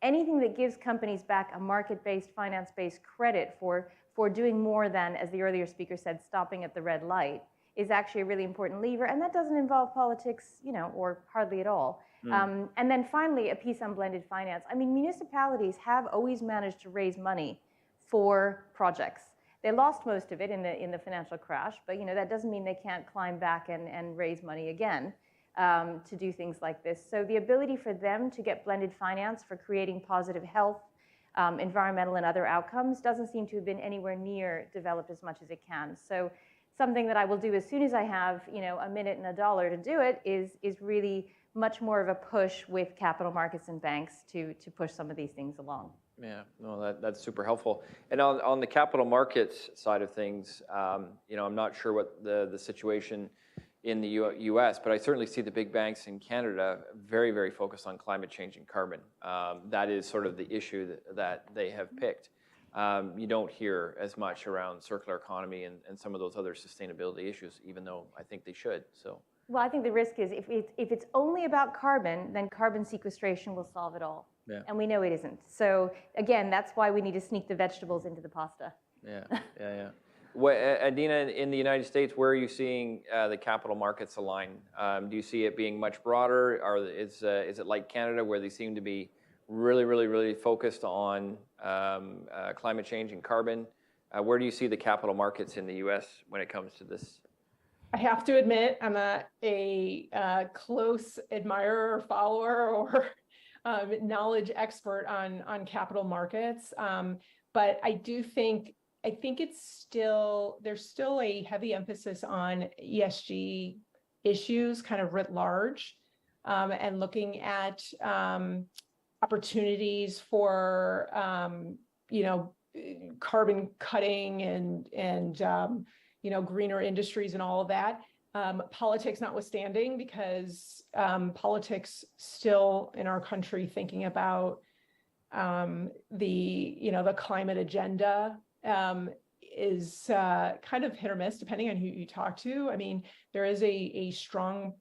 anything that gives companies back a market-based, finance-based credit for doing more than, as the earlier speaker said, stopping at the red light, is actually a really important lever. And that doesn't involve politics, or hardly at all. And then finally, a piece on blended finance. Municipalities have always managed to raise money for projects. They lost most of it in the financial crash, but that doesn't mean they can't climb back and raise money again to do things like this. So the ability for them to get blended finance for creating positive health, environmental and other outcomes doesn't seem to have been anywhere near developed as much as it can. So something that I will do as soon as I have a minute and $1 to do it is really much more of a push with capital markets and banks to push some of these things along. Yeah, no, that's super helpful. And on the capital markets side of things, I'm not sure what the situation in the U.S., but I certainly see the big banks in Canada very, very focused on climate change and carbon. That is sort of the issue that they have picked. You don't hear as much around circular economy and some of those other sustainability issues, even though I think they should. So. Well, I think the risk is if it's only about carbon, then carbon sequestration will solve it all. Yeah. And we know it isn't. So again, that's why we need to sneak the vegetables into the pasta. Yeah. What, Adina, in the United States, where are you seeing the capital markets align? Do you see it being much broader, or is it like Canada, where they seem to be really, really, really focused on climate change and carbon? Where do you see the capital markets in the U.S. when it comes to this? I have to admit, I'm a close admirer or follower or knowledge expert on capital markets, but I think there's still a heavy emphasis on ESG issues kind of writ large. and looking at opportunities for, carbon cutting and greener industries and all of that. Politics notwithstanding, because politics still in our country thinking about the climate agenda is kind of hit or miss depending on who you talk to. I mean, there is a strong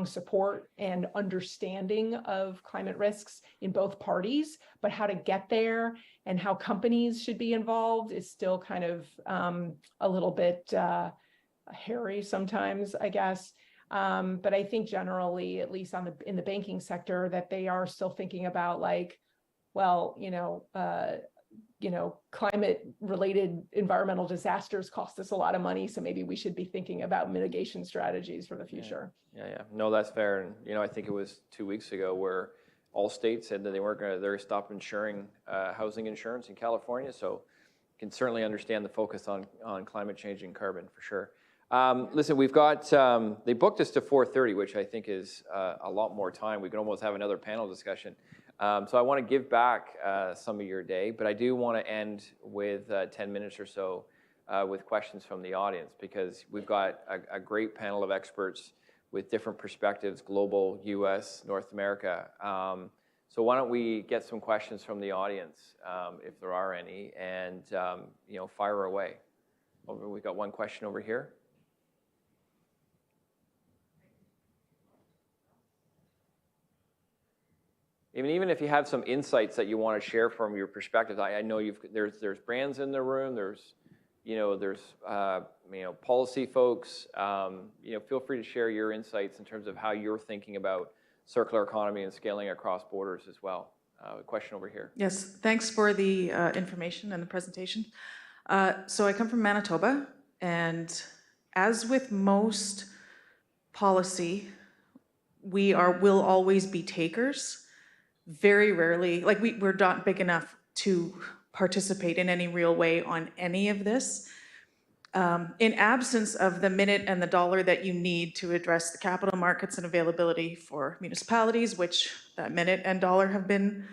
support and understanding of climate risks in both parties, but how to get there and how companies should be involved is still kind of a little bit hairy sometimes, I guess. But I think generally, at least in the banking sector, that they are still thinking about like, well, climate-related environmental disasters cost us a lot of money, so maybe we should be thinking about mitigation strategies for the future. Yeah. No, that's fair. And I think it was 2 weeks ago where all states said that they're going to stop insuring housing insurance in California. So you can certainly understand the focus on climate change and carbon for sure. Listen, we've got, they booked us to 4:30, which I think is a lot more time. We can almost have another panel discussion. So I want to give back some of your day, but I do want to end with 10 minutes or so with questions from the audience, because we've got a great panel of experts with different perspectives, global, US, North America. So why don't we get some questions from the audience, if there are any, and fire away. We've got one question over here. Even if you have some insights that you want to share from your perspective, I know there's brands in the room. There's policy folks. Feel free to share your insights in terms of how you're thinking about circular economy and scaling across borders as well. A question over here. Yes, thanks for the information and the presentation. So I come from Manitoba, and as with most policy, will always be takers. Very rarely, like we're not big enough to participate in any real way on any of this. In absence of the minute and the dollar that you need to address the capital markets and availability for municipalities, which that minute and dollar have been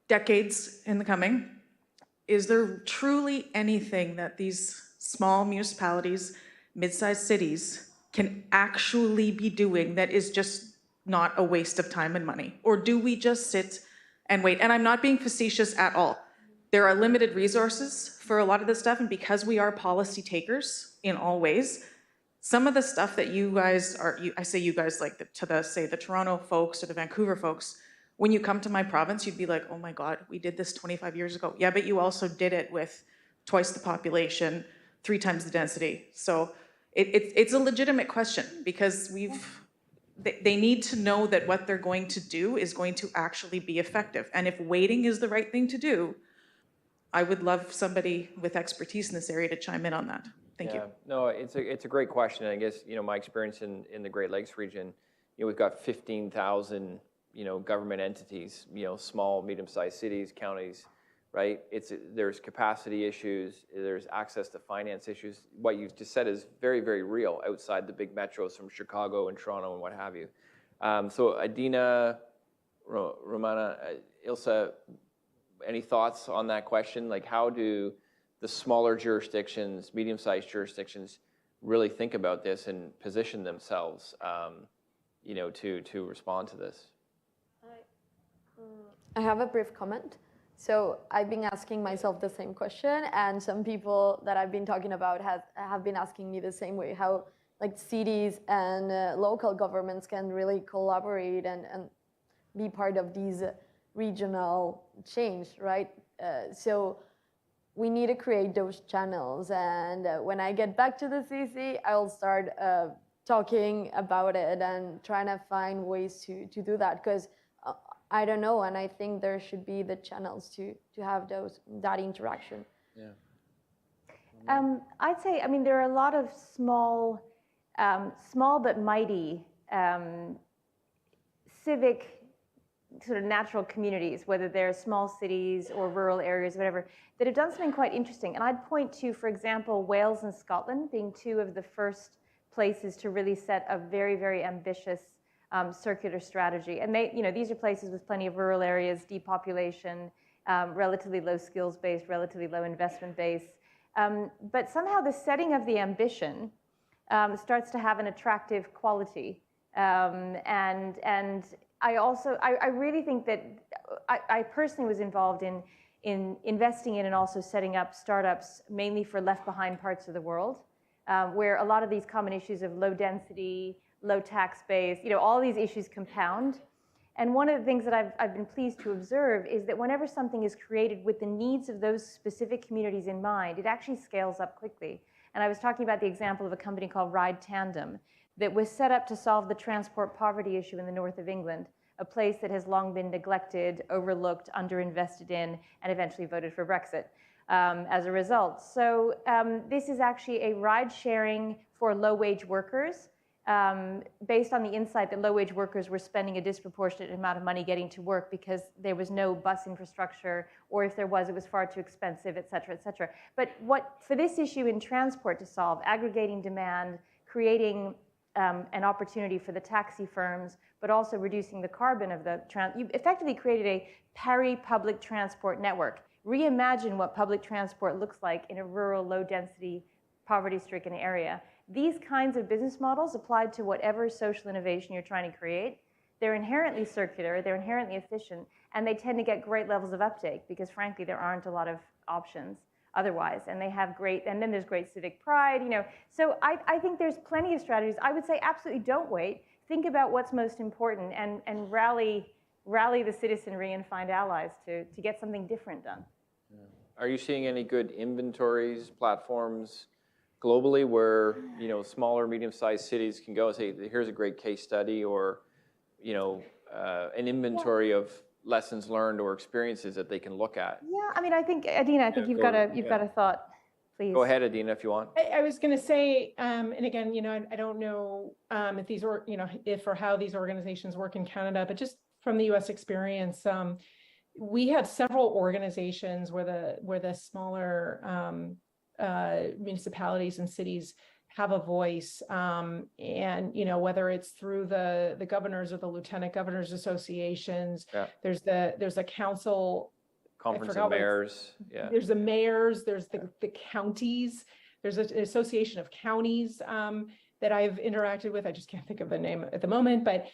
decades in the coming, is there truly anything that these small municipalities, mid-sized cities can actually be doing that is just not a waste of time and money? Or do we just sit and wait? And I'm not being facetious at all. There are limited resources for a lot of this stuff, and because we are policy takers in all ways, some of the stuff that you guys are, I say you guys, like the Toronto folks or the Vancouver folks, when you come to my province, you'd be like, oh my God, we did this 25 years ago. Yeah, but you also did it with twice the population, 3 times the density. So it's a legitimate question, because they need to know that what they're going to do is going to actually be effective. And if waiting is the right thing to do, I would love somebody with expertise in this area to chime in on that. Thank you. No, it's a great question. I guess, my experience in the Great Lakes region, we've got 15,000, government entities, small, medium-sized cities, counties, right? There's capacity issues, there's access to finance issues. What you've just said is very, very real outside the big metros from Chicago and Toronto and what have you. So Adina, Ramona, Ilse, any thoughts on that question? Like, how do the smaller jurisdictions, medium-sized jurisdictions really think about this and position themselves, to respond to this? I have a brief comment. So I've been asking myself the same question, and some people that I've been talking about have been asking me the same way, how like cities and local governments can really collaborate and be part of these regional change, right? So we need to create those channels, and when I get back to the CC, I'll start talking about it and trying to find ways to do that, because I don't know, and I think there should be the channels to have that interaction. Yeah. I'd say, there are a lot of small but mighty civic sort of natural communities, whether they're small cities or rural areas, whatever, that have done something quite interesting. And I'd point to, for example, Wales and Scotland being 2 of the first places to really set a very, very ambitious circular strategy. And these are places with plenty of rural areas, depopulation, relatively low skills base, relatively low investment base. But somehow the setting of the ambition starts to have an attractive quality. And I really think that I personally was involved in investing in and also setting up startups mainly for left behind parts of the world, where a lot of these common issues of low density, low tax base, all these issues compound. And one of the things that I've been pleased to observe is that whenever something is created with the needs of those specific communities in mind, it actually scales up quickly. And I was talking about the example of a company called Ride Tandem that was set up to solve the transport poverty issue in the north of England, a place that has long been neglected, overlooked, underinvested in, and eventually voted for Brexit as a result. So this is actually a ride sharing for low-wage workers, based on the insight that low-wage workers were spending a disproportionate amount of money getting to work because there was no bus infrastructure, or if there was, it was far too expensive, et cetera, et cetera. But for this issue in transport to solve, aggregating demand, creating an opportunity for the taxi firms, but also reducing the carbon of you effectively created a public transport network. Reimagine what public transport looks like in a rural, low-density, poverty-stricken area. These kinds of business models applied to whatever social innovation you're trying to create, they're inherently circular, they're inherently efficient, and they tend to get great levels of uptake because, frankly, there aren't a lot of options otherwise. And they have and then there's great civic pride, So I think there's plenty of strategies. I would say absolutely don't wait. Think about what's most important and rally the citizenry and find allies to get something different done. Are you seeing any good inventories, platforms globally where, smaller, medium-sized cities can go and say, here's a great case study, or, an inventory of lessons learned or experiences that they can look at? Yeah, I think, Adina, you've got a thought, please. Go ahead, Adina, if you want. I was going to say, and again, I don't know if these if or how these organizations work in Canada, but just from the U.S. experience, we have several organizations where the smaller municipalities and cities have a voice, and whether it's through the governors or the lieutenant governors associations. Yeah. There's a council. Conference of mayors. Yeah. There's the mayors. There's the counties. There's an association of counties that I've interacted with. I just can't think of the name at the moment, but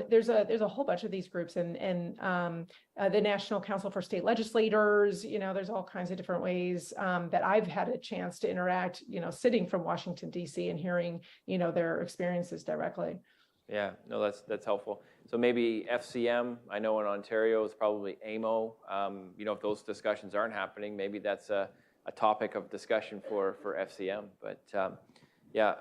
there's a whole bunch of these groups, and the National Council for State Legislators. There's all kinds of different ways that I've had a chance to interact. Sitting from Washington D.C. and hearing their experiences directly. Yeah, no, that's helpful. So maybe FCM. I know in Ontario it's probably AMO. If those discussions aren't happening, maybe that's a topic of discussion for FCM. But yeah,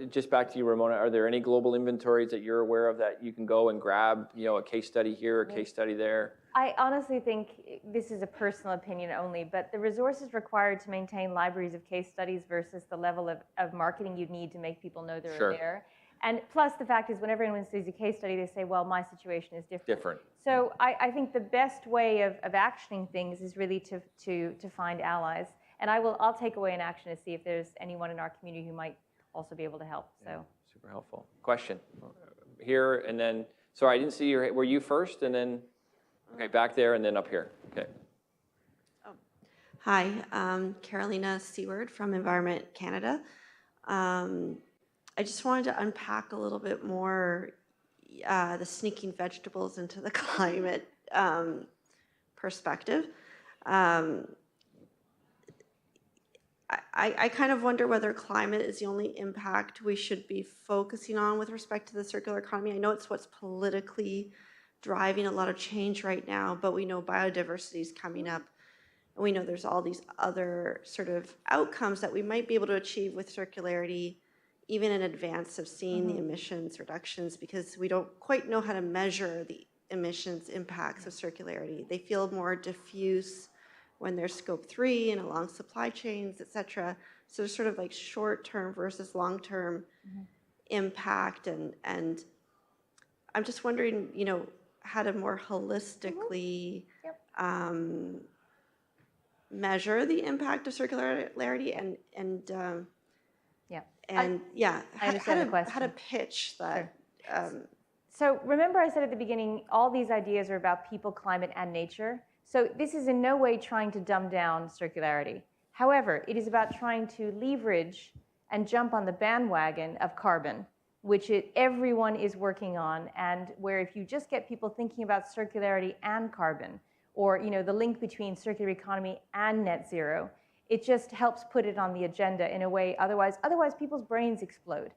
just back to you, Ramona, are there any global inventories that you're aware of that you can go and grab, a case study here, a case study there? I honestly think, this is a personal opinion only, but the resources required to maintain libraries of case studies versus the level of marketing you'd need to make people know they're there. And plus the fact is, whenever anyone sees a case study, they say, well, my situation is different. So I think the best way of actioning things is really to find allies. And I'll take away an action to see if there's anyone in our community who might also be able to help. So yeah, super helpful. Question here, and then, sorry, I didn't see your, were you first, and then, okay, back there, and then up here. Okay. Oh. Hi, Carolina Seward from Environment Canada. I just wanted to unpack a little bit more the sneaking vegetables into the climate perspective. I kind of wonder whether climate is the only impact we should be focusing on with respect to the circular economy. I know it's what's politically driving a lot of change right now, but we know biodiversity is coming up, and we know there's all these other sort of outcomes that we might be able to achieve with circularity, even in advance of seeing the emissions reductions, because we don't quite know how to measure the emissions impacts of circularity. They feel more diffuse when there's scope 3 and along supply chains, et cetera. So there's sort of like short-term versus long-term impact. And I'm just wondering, how to more holistically measure the impact of circularity and Yeah. And I understand the question. how to pitch that. So remember I said at the beginning, all these ideas are about people, climate, and nature. So this is in no way trying to dumb down circularity. However, it is about trying to leverage and jump on the bandwagon of carbon, which everyone is working on, and where if you just get people thinking about circularity and carbon, or the link between circular economy and net zero, it just helps put it on the agenda in a way, otherwise people's brains explode.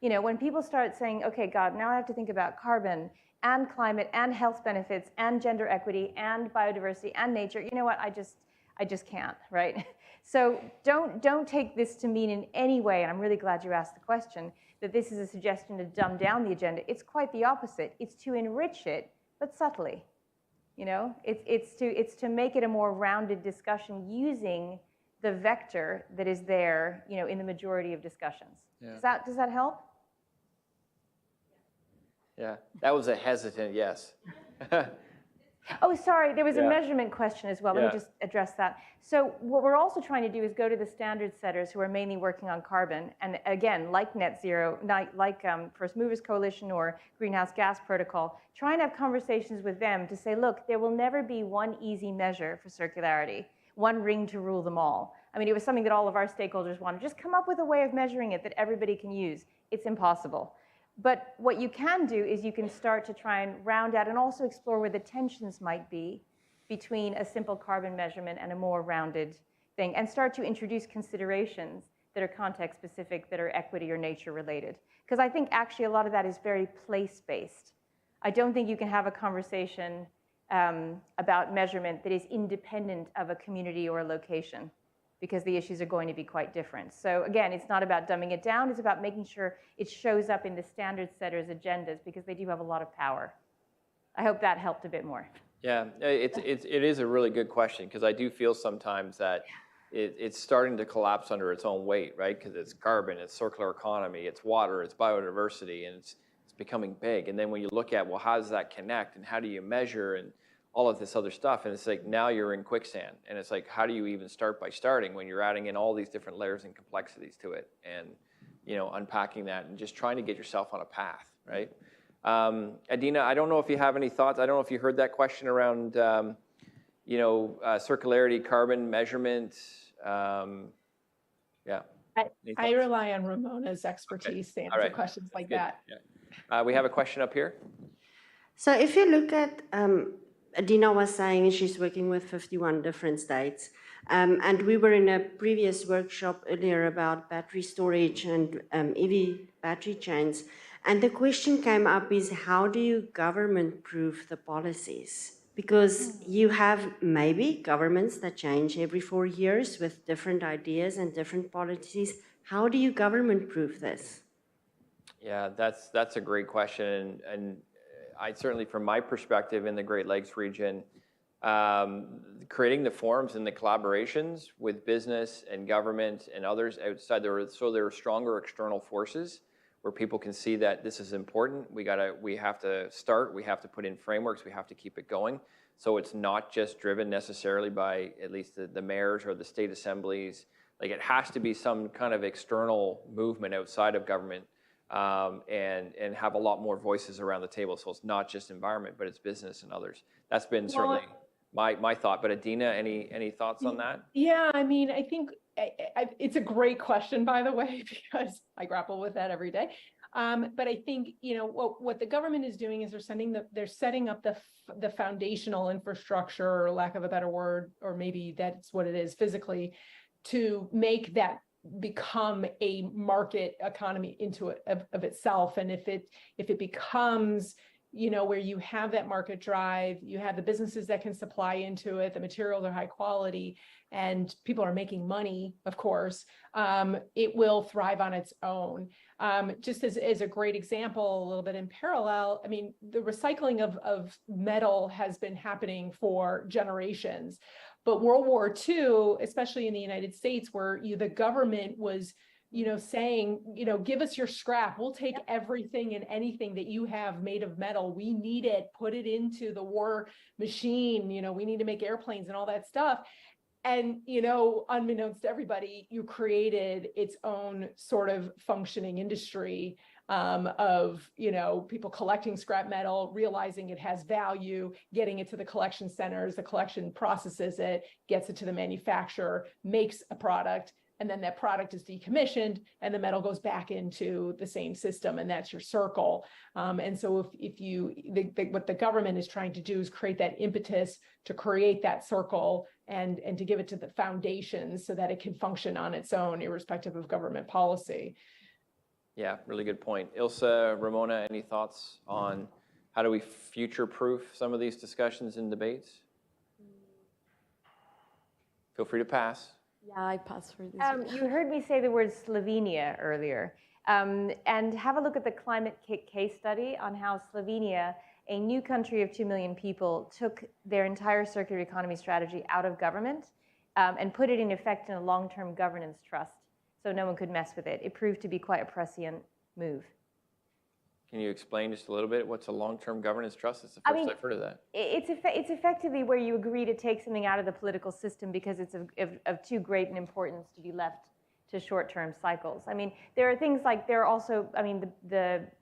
When people start saying, okay, God, now I have to think about carbon and climate and health benefits and gender equity and biodiversity and nature, you know what, I just can't, right? So don't take this to mean in any way, and I'm really glad you asked the question, that this is a suggestion to dumb down the agenda. It's quite the opposite. It's to enrich it, but subtly. It's to make it a more rounded discussion using the vector that is there, in the majority of discussions. Yeah. Does that help? Yeah, that was a hesitant yes. Oh, sorry, there was a measurement question as well. Let me just address that. So what we're also trying to do is go to the standard setters who are mainly working on carbon. And again, like net zero, like First Movers Coalition or Greenhouse Gas Protocol, try and have conversations with them to say, look, there will never be one easy measure for circularity, one ring to rule them all. I mean, it was something that all of our stakeholders wanted. Just come up with a way of measuring it that everybody can use. It's impossible. But what you can do is you can start to try and round out and also explore where the tensions might be between a simple carbon measurement and a more rounded thing, and start to introduce considerations that are context specific, that are equity or nature related. Because I think actually a lot of that is very place-based. I don't think you can have a conversation about measurement that is independent of a community or a location, because the issues are going to be quite different. So again, it's not about dumbing it down, it's about making sure it shows up in the standard setters' agendas, because they do have a lot of power. I hope that helped a bit more. Yeah, it is a really good question, because I do feel sometimes that it's starting to collapse under its own weight, right? Because it's carbon, it's circular economy, it's water, it's biodiversity, and it's becoming big. And then when you look at, well, how does that connect, and how do you measure, and all of this other stuff, and it's like now you're in quicksand, and it's like, how do you even start by starting when you're adding in all these different layers and complexities to it, and unpacking that and just trying to get yourself on a path, right? Adina, I don't know if you have any thoughts. I don't know if you heard that question around circularity, carbon measurement. Yeah. I rely on Ramona's expertise to answer questions like that. Yeah. We have a question up here. So if you look at, Adina was saying she's working with 51 different states, and we were in a previous workshop earlier about battery storage and EV battery chains, and the question came up is, how do you government-proof the policies? Because you have maybe governments that change every 4 years with different ideas and different policies. How do you government-proof this? Yeah, that's a great question, and I certainly, from my perspective in the Great Lakes region, creating the forums and the collaborations with business and government and others outside there, so there are stronger external forces where people can see that this is important. We have to start. We have to put in frameworks. We have to keep it going. So it's not just driven necessarily by at least the mayors or the state assemblies. Like, it has to be some kind of external movement outside of government. And have a lot more voices around the table. So it's not just environment, but it's business and others. That's been certainly my thought. But Adina, any thoughts on that? Yeah, I mean, I think it's a great question, by the way, because I grapple with that every day. But I think, what the government is doing is they're setting up the foundational infrastructure, or lack of a better word, or maybe that's what it is physically, to make that become a market economy of itself. And if it becomes, where you have that market drive, you have the businesses that can supply into it, the materials are high quality, and people are making money, of course, it will thrive on its own. Just as a great example, a little bit in parallel, I mean, the recycling of metal has been happening for generations. But World War II, especially in the United States, where the government was, saying, give us your scrap. We'll take everything and anything that you have made of metal. We need it. Put it into the war machine. We need to make airplanes and all that stuff. And, unbeknownst to everybody, you created its own sort of functioning industry of, people collecting scrap metal, realizing it has value, getting it to the collection centers, the collection processes it, gets it to the manufacturer, makes a product, and then that product is decommissioned and the metal goes back into the same system, and that's your circle. And so what the government is trying to do is create that impetus to create that circle and to give it to the foundations so that it can function on its own, irrespective of government policy. Yeah, really good point. Ilse, Ramona, any thoughts on how do we future-proof some of these discussions and debates? Feel free to pass. Yeah, I pass for this. You heard me say the word Slovenia earlier. And have a look at the climate case study on how Slovenia, a new country of 2 million people, took their entire circular economy strategy out of government and put it in effect in a long-term governance trust, so no one could mess with it. It proved to be quite a prescient move. Can you explain just a little bit what's a long-term governance trust? It's the first I've heard of that. It's effectively where you agree to take something out of the political system because it's of too great an importance to be left to short-term cycles. I mean, there are things like the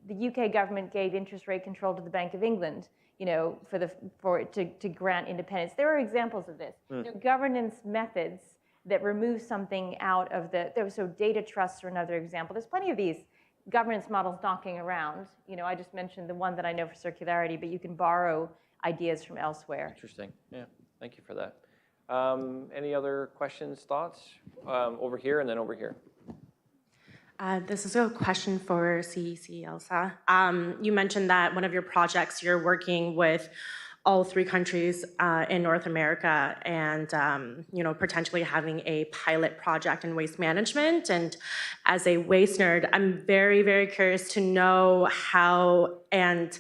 UK government gave interest rate control to the Bank of England, to grant independence. There are examples of this. There are governance methods that remove something out of so data trusts are another example. There's plenty of these governance models knocking around. I just mentioned the one that I know for circularity, but you can borrow ideas from elsewhere. Interesting. Yeah, thank you for that. Any other questions, thoughts? Over here and then over here. This is a question for CEC, Ilse. You mentioned that one of your projects, you're working with all 3 countries in North America and, potentially having a pilot project in waste management. And as a waste nerd, I'm very, very curious to know how and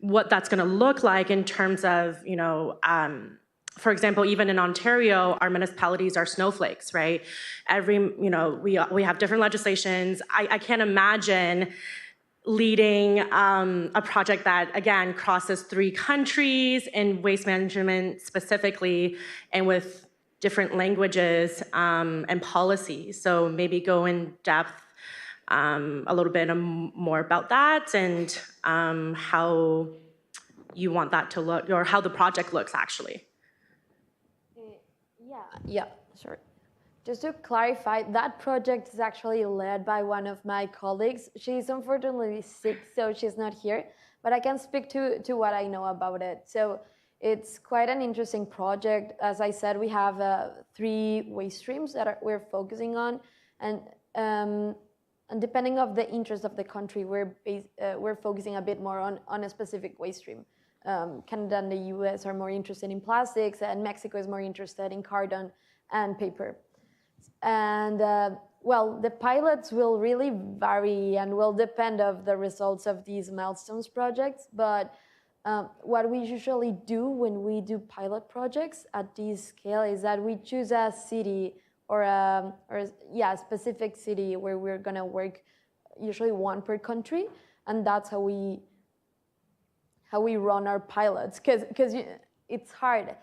what that's going to look like in terms of, for example, even in Ontario, our municipalities are snowflakes, right? We have different legislations. I can't imagine leading a project that, again, crosses 3 countries in waste management specifically, and with different languages and policies. So maybe go in depth a little bit more about that and how you want that to look, or how the project looks, actually. Yeah, sorry. Just to clarify, that project is actually led by one of my colleagues. She's unfortunately sick, so she's not here, but I can speak to what I know about it. So it's quite an interesting project. As I said, we have 3 waste streams that we're focusing on, and depending on the interest of the country, we're focusing a bit more on a specific waste stream. Canada and the US are more interested in plastics, and Mexico is more interested in carton and paper. And the pilots will really vary and will depend on the results of these milestones projects. But what we usually do when we do pilot projects at this scale is that we choose a city or a specific city where we're gonna work, usually 1 per country, and that's how we run our pilots, because it's hard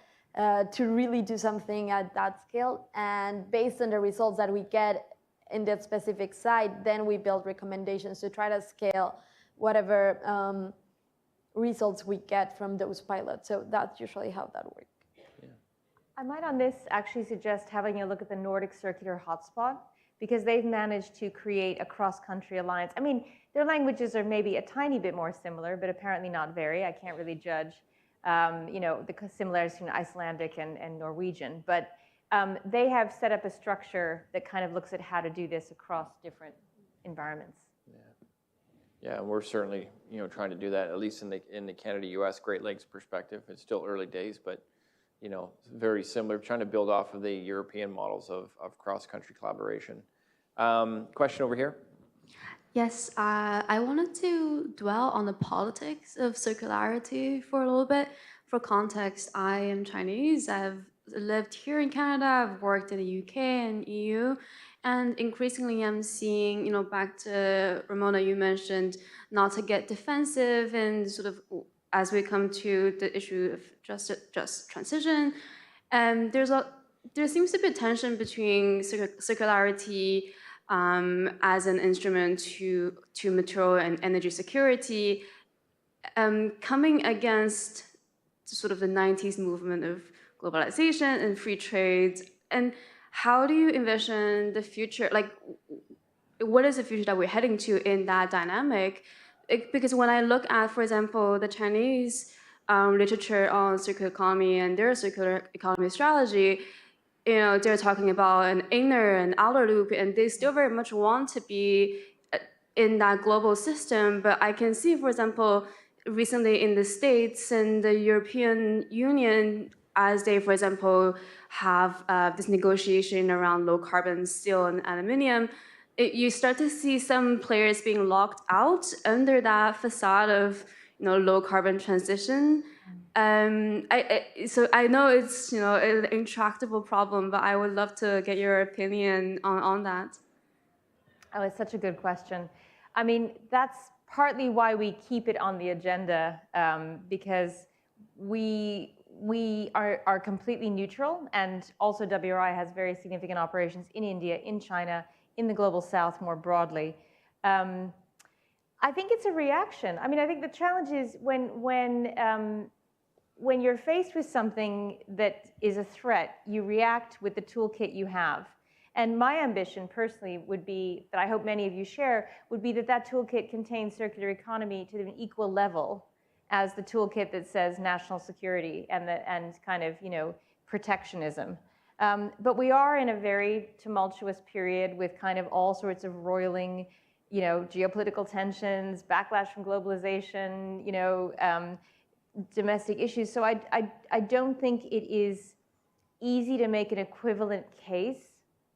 to really do something at that scale. And based on the results that we get in that specific site, then we build recommendations to try to scale whatever results we get from those pilots. So that's usually how that works. Yeah. I might on this actually suggest having a look at the Nordic Circular Hotspot, because they've managed to create a cross-country alliance. I mean, their languages are maybe a tiny bit more similar, but apparently not very. I can't really judge, the similarities between Icelandic and Norwegian. But they have set up a structure that kind of looks at how to do this across different environments. Yeah, and we're certainly, trying to do that, at least in the Canada-U.S. Great Lakes perspective. It's still early days, but, very similar, trying to build off of the European models of cross-country collaboration. Question over here. Yes, I wanted to dwell on the politics of circularity for a little bit. For context, I am Chinese. I've lived here in Canada. I've worked in the UK and EU. And increasingly, I'm seeing, back to Ramona, you mentioned not to get defensive and sort of as we come to the issue of just transition. And there's there seems to be a tension between circularity as an instrument to material and energy security, coming against sort of the 90s movement of globalization and free trade. And how do you envision the future? Like, what is the future that we're heading to in that dynamic? Because when I look at, for example, the Chinese literature on circular economy and their circular economy strategy, they're talking about an inner and outer loop, and they still very much want to be in that global system. But I can see, for example, recently in the States and the European Union, as they, for example, have this negotiation around low carbon steel and aluminium, you start to see some players being locked out under that facade of low carbon transition. So I know it's an intractable problem, but I would love to get your opinion on that. Oh, it's such a good question. I mean, that's partly why we keep it on the agenda, because we are completely neutral, and also WRI has very significant operations in India, in China, in the global south more broadly. I think it's a reaction. I mean, I think the challenge is when you're faced with something that is a threat, you react with the toolkit you have. And my ambition personally would be, that I hope many of you share, would be that that toolkit contains circular economy to an equal level as the toolkit that says national security and kind of protectionism. But we are in a very tumultuous period with kind of all sorts of roiling, geopolitical tensions, backlash from globalization, domestic issues. So I don't think it is easy to make an equivalent case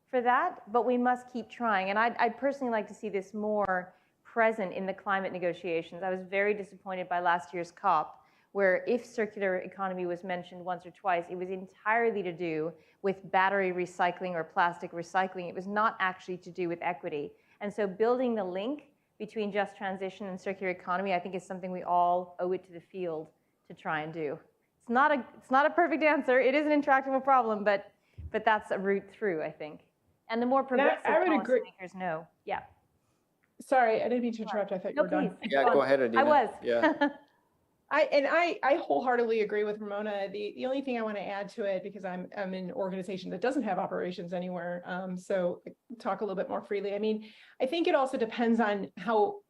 for that, but we must keep trying. And I'd personally like to see this more present in the climate negotiations. I was very disappointed by last year's COP, where if circular economy was mentioned once or twice, it was entirely to do with battery recycling or plastic recycling. It was not actually to do with equity. And so building the link between just transition and circular economy, I think, is something we all owe it to the field to try and do. It's not a perfect answer. It is an intractable problem, but that's a route through, I think. And the more progressive policymakers know. Yeah. Sorry, I didn't mean to interrupt. I thought you were done. Yeah, go ahead, Adina. I was. Yeah. I wholeheartedly agree with Ramona. The only thing I want to add to it, because I'm in an organization that doesn't have operations anywhere, so talk a little bit more freely. I mean, I think it also depends on how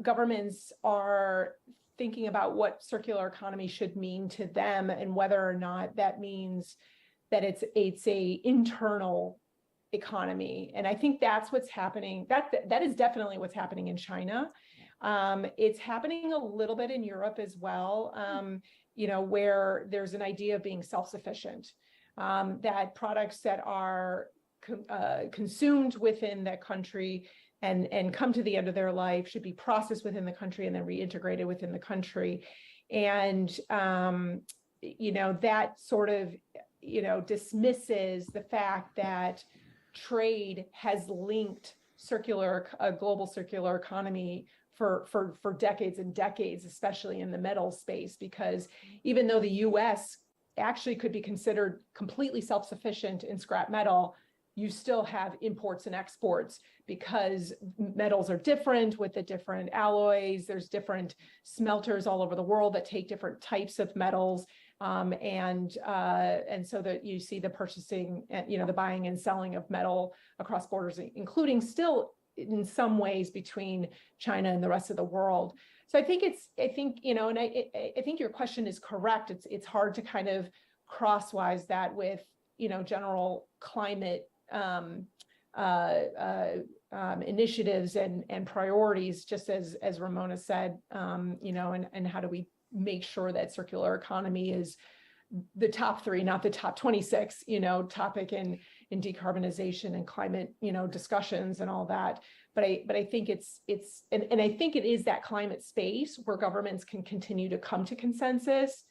governments are thinking about what circular economy should mean to them, and whether or not that means that it's a internal economy. And I think that's what's happening. That is definitely what's happening in China. It's happening a little bit in Europe as well, where there's an idea of being self-sufficient, that products that are consumed within that country and come to the end of their life should be processed within the country and then reintegrated within the country. And, that sort of, dismisses the fact that trade has linked a global circular economy for decades and decades, especially in the metals space, because even though the US actually could be considered completely self-sufficient in scrap metal, you still have imports and exports because metals are different with the different alloys. There's different smelters all over the world that take different types of metals. And so that you see the purchasing, the buying and selling of metal across borders, including still in some ways between China and the rest of the world. So I think your question is correct. It's hard to kind of crosswise that with, general climate initiatives and priorities, just as Ramona said, and how do we make sure that circular economy is the top 3, not the top 26, topic in decarbonization and climate, discussions and all that. But I think it's I think it is that climate space where governments can continue to come to consensus,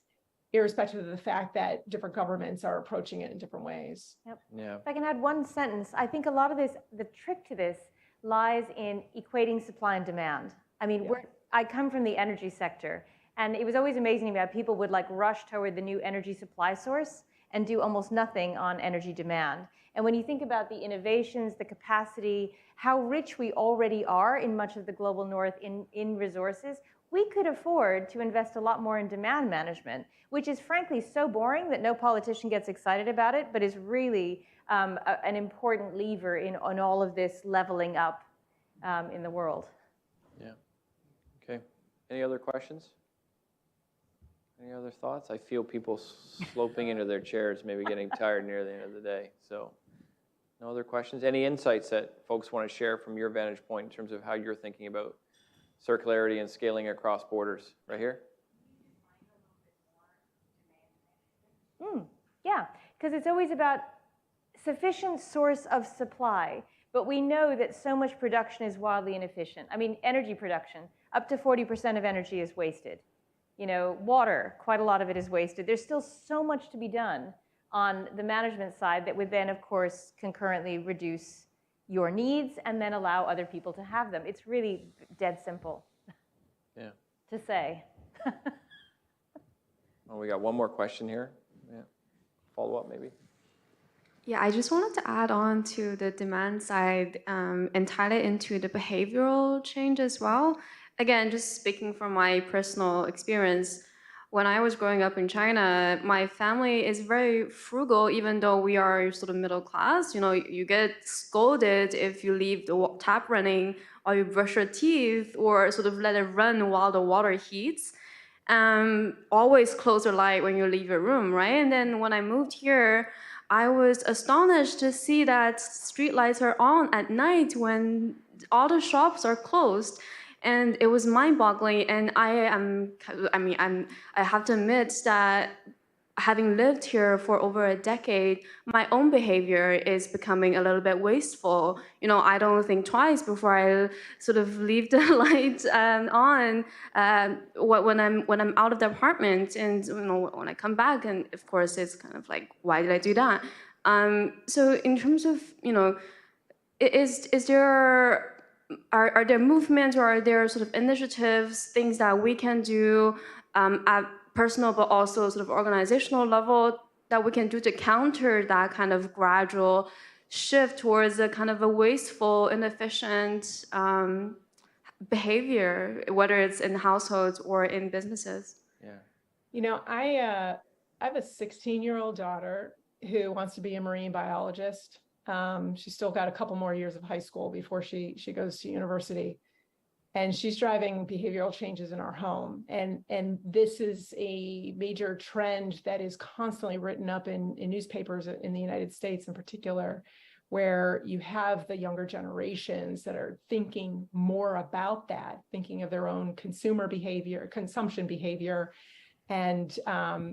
irrespective of the fact that different governments are approaching it in different ways. Yep. Yeah. If I can add one sentence, I think a lot of the trick to this lies in equating supply and demand. I mean, I come from the energy sector, and it was always amazing to me how people would rush toward the new energy supply source and do almost nothing on energy demand. And when you think about the innovations, the capacity, how rich we already are in much of the global north in resources, we could afford to invest a lot more in demand management, which is frankly so boring that no politician gets excited about it, but is really an important lever in all of this leveling up in the world. Yeah. Okay. Any other questions? Any other thoughts? I feel people sloping into their chairs, maybe getting tired near the end of the day. So no other questions? Any insights that folks want to share from your vantage point in terms of how you're thinking about circularity and scaling across borders? Right here? Yeah, because it's always about sufficient source of supply. But we know that so much production is wildly inefficient. I mean, energy production, up to 40% of energy is wasted. You know, water, quite a lot of it is wasted. There's still so much to be done on the management side that would then, of course, concurrently reduce your needs and then allow other people to have them. It's really dead simple to say. Oh, we got one more question here. Yeah. Follow up, maybe. Yeah, I just wanted to add on to the demand side and tie it into the behavioral change as well. Again, just speaking from my personal experience, when I was growing up in China, my family is very frugal, even though we are sort of middle class. You know, you get scolded if you leave the tap running, or you brush your teeth, or sort of let it run while the water heats. Always close the light when you leave your room, right? And then when I moved here, I was astonished to see that street lights are on at night when all the shops are closed. And it was mind-boggling. And I have to admit that having lived here for over a decade, my own behavior is becoming a little bit wasteful. You know, I don't think twice before I sort of leave the light on when I'm out of the apartment, and you know, when I come back, and of course it's kind of like, why did I do that? So in terms of, you know, are there movements, or are there sort of initiatives, things that we can do at personal but also sort of organizational level that we can do to counter that kind of gradual shift towards a kind of a wasteful, inefficient behavior, whether it's in households or in businesses? Yeah. You know, I have a 16-year-old daughter who wants to be a marine biologist. She's still got a couple more years of high school before she goes to university. And she's driving behavioral changes in our home. And this is a major trend that is constantly written up in newspapers in the United States in particular, where you have the younger generations that are thinking more about that, thinking of their own consumption behavior, and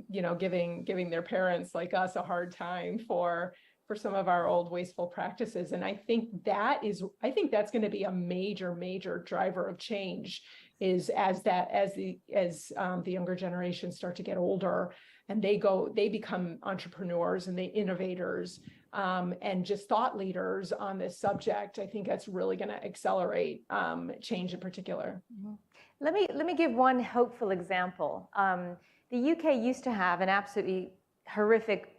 you know, giving their parents like us a hard time for some of our old wasteful practices. And I think that's going to be a major driver of change, is as the younger generations start to get older and they become entrepreneurs and innovators and just thought leaders on this subject. I think that's really going to accelerate change in particular. Mm-hmm. Let me give one hopeful example. The UK used to have an absolutely horrific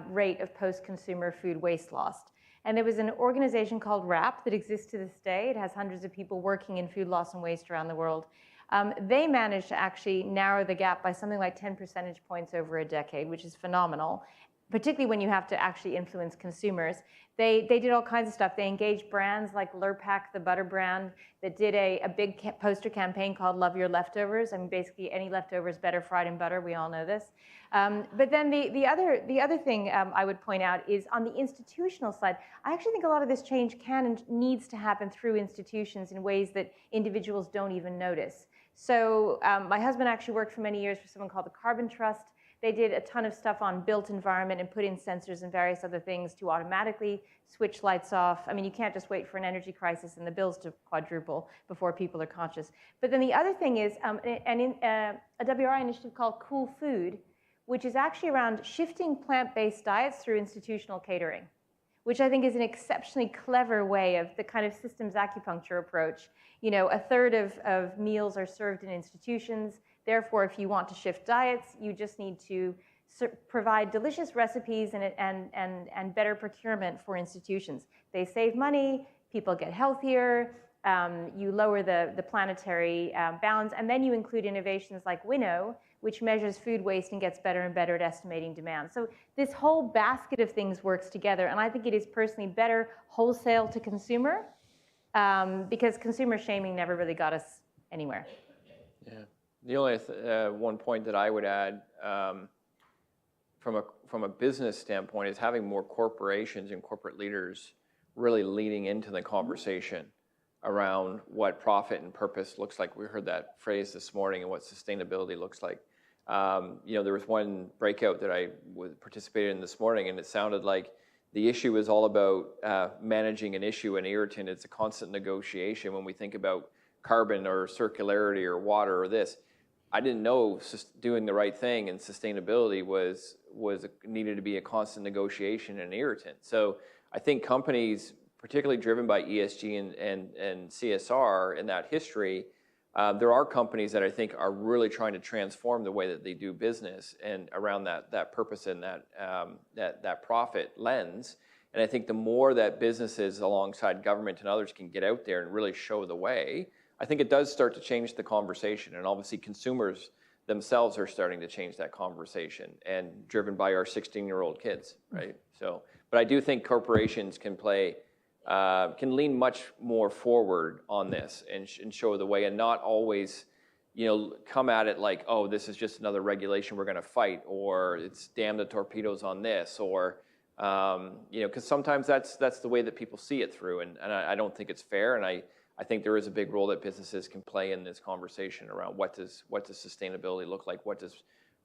rate of post-consumer food waste loss. And there was an organization called WRAP that exists to this day. It has hundreds of people working in food loss and waste around the world. They managed to actually narrow the gap by something like 10 percentage points over a decade, which is phenomenal, particularly when you have to actually influence consumers. They did all kinds of stuff. They engaged brands like Lurpak, the butter brand, that did a big poster campaign called Love Your Leftovers. I mean, basically any leftovers better fried in butter. We all know this. But then the other thing I would point out is on the institutional side, I actually think a lot of this change can and needs to happen through institutions in ways that individuals don't even notice. So my husband actually worked for many years for someone called the Carbon Trust. They did a ton of stuff on built environment and put in sensors and various other things to automatically switch lights off. I mean, you can't just wait for an energy crisis and the bills to quadruple before people are conscious. But then the other thing is a WRI initiative called Cool Food, which is actually around shifting plant-based diets through institutional catering, which I think is an exceptionally clever way of the kind of systems acupuncture approach. You know, a third of meals are served in institutions. Therefore, if you want to shift diets, you just need to provide delicious recipes and better procurement for institutions. They save money, people get healthier, you lower the planetary bounds, and then you include innovations like Winnow, which measures food waste and gets better and better at estimating demand. So this whole basket of things works together, and I think it is personally better wholesale to consumer, because consumer shaming never really got us anywhere. Yeah. The only one point that I would add from a business standpoint is having more corporations and corporate leaders really leading into the conversation around what profit and purpose looks like. We heard that phrase this morning, and what sustainability looks like. There was one breakout that I participated in this morning, and it sounded like the issue is all about managing an issue, an irritant. It's a constant negotiation when we think about carbon or circularity or water or this. I didn't know doing the right thing and sustainability was needed to be a constant negotiation and an irritant. So I think companies, particularly driven by ESG and CSR in that history, there are companies that I think are really trying to transform the way that they do business and around that purpose and that profit lens. And I think the more that businesses alongside government and others can get out there and really show the way, I think it does start to change the conversation. And obviously consumers themselves are starting to change that conversation, and driven by our 16-year-old kids, right? So, but I do think corporations can lean much more forward on this and show the way, and not always, come at it like, oh, this is just another regulation we're going to fight, or it's damn the torpedoes on this, or because sometimes that's the way that people see it through, and I don't think it's fair, and I think there is a big role that businesses can play in this conversation around what does sustainability look like, what does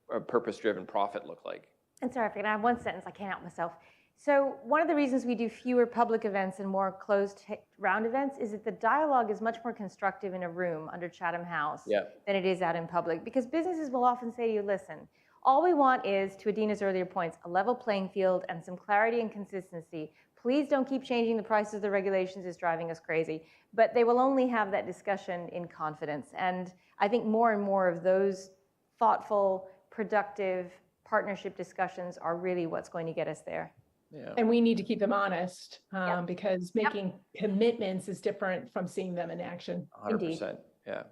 a purpose-driven profit look like. And sorry, if I can add one sentence, I can't help myself. So one of the reasons we do fewer public events and more closed round events is that the dialogue is much more constructive in a room under Chatham House than it is out in public. Because businesses will often say to you, listen, all we want is, to Adina's earlier points, a level playing field and some clarity and consistency. Please don't keep changing the prices, the regulations is driving us crazy. But they will only have that discussion in confidence. And I think more and more of those thoughtful, productive partnership discussions are really what's going to get us there. Yeah. And we need to keep them honest, because making commitments is different from seeing them in action. 100%. Indeed. Yeah.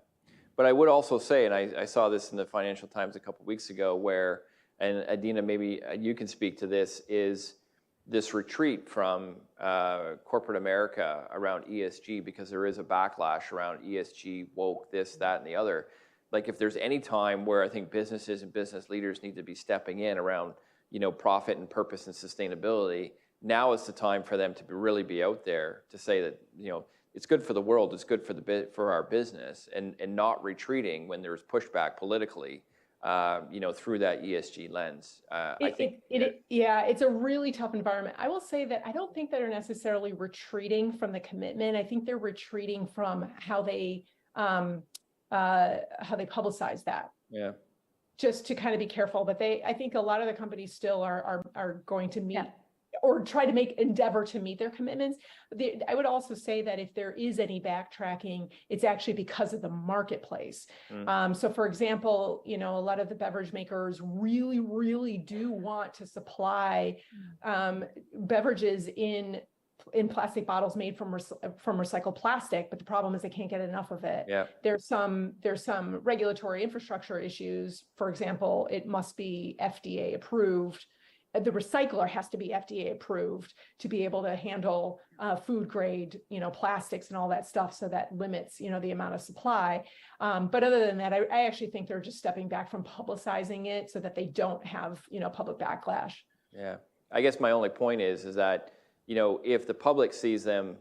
But I would also say, and I saw this in the Financial Times a couple weeks ago, where, and Adina, maybe you can speak to this, is this retreat from corporate America around ESG, because there is a backlash around ESG, woke, this, that, and the other. Like, if there's any time where I think businesses and business leaders need to be stepping in around profit and purpose and sustainability, now is the time for them to really be out there to say that, it's good for the world, it's good for our business, and not retreating when there's pushback politically, through that ESG lens. It's a really tough environment. I will say that I don't think they're necessarily retreating from the commitment. I think they're retreating from how they publicize that. Yeah. Just to kind of be careful, but I think a lot of the companies still are going to meet or try to endeavor to meet their commitments. I would also say that if there is any backtracking, it's actually because of the marketplace. So for example, a lot of the beverage makers really, really do want to supply beverages in plastic bottles made from recycled plastic, but the problem is they can't get enough of it. Yeah. There's some regulatory infrastructure issues. For example, it must be FDA approved. The recycler has to be FDA approved to be able to handle food grade, plastics and all that stuff. So that limits, the amount of supply. But other than that, I actually think they're just stepping back from publicizing it so that they don't have, public backlash. Yeah. I guess my only point is that, if the public sees them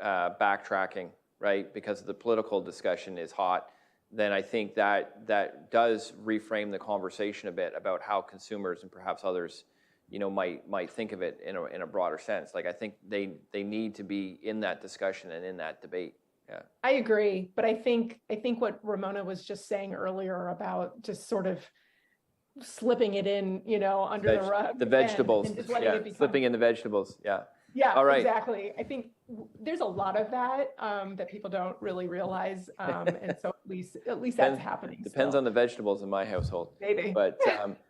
backtracking, right, because the political discussion is hot, then I think that does reframe the conversation a bit about how consumers and perhaps others, might think of it in a broader sense. Like, I think they need to be in that discussion and in that debate. Yeah, I agree, but I think what Ramona was just saying earlier about just sort of slipping it in, under the rug. The vegetables, slipping in the vegetables. Yeah. Yeah, all right. Exactly. I think there's a lot of that that people don't really realize, and so at least that's happening. Depends still. on the vegetables in my household. Maybe. But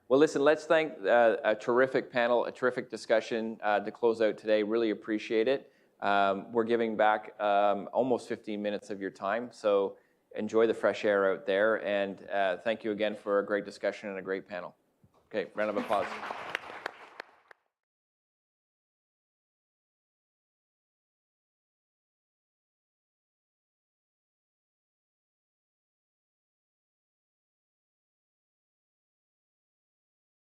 well, listen. Let's thank a terrific panel, a terrific discussion to close out today. Really appreciate it. We're giving back almost 15 minutes of your time, so enjoy the fresh air out there. And thank you again for a great discussion and a great panel. Okay, round of applause.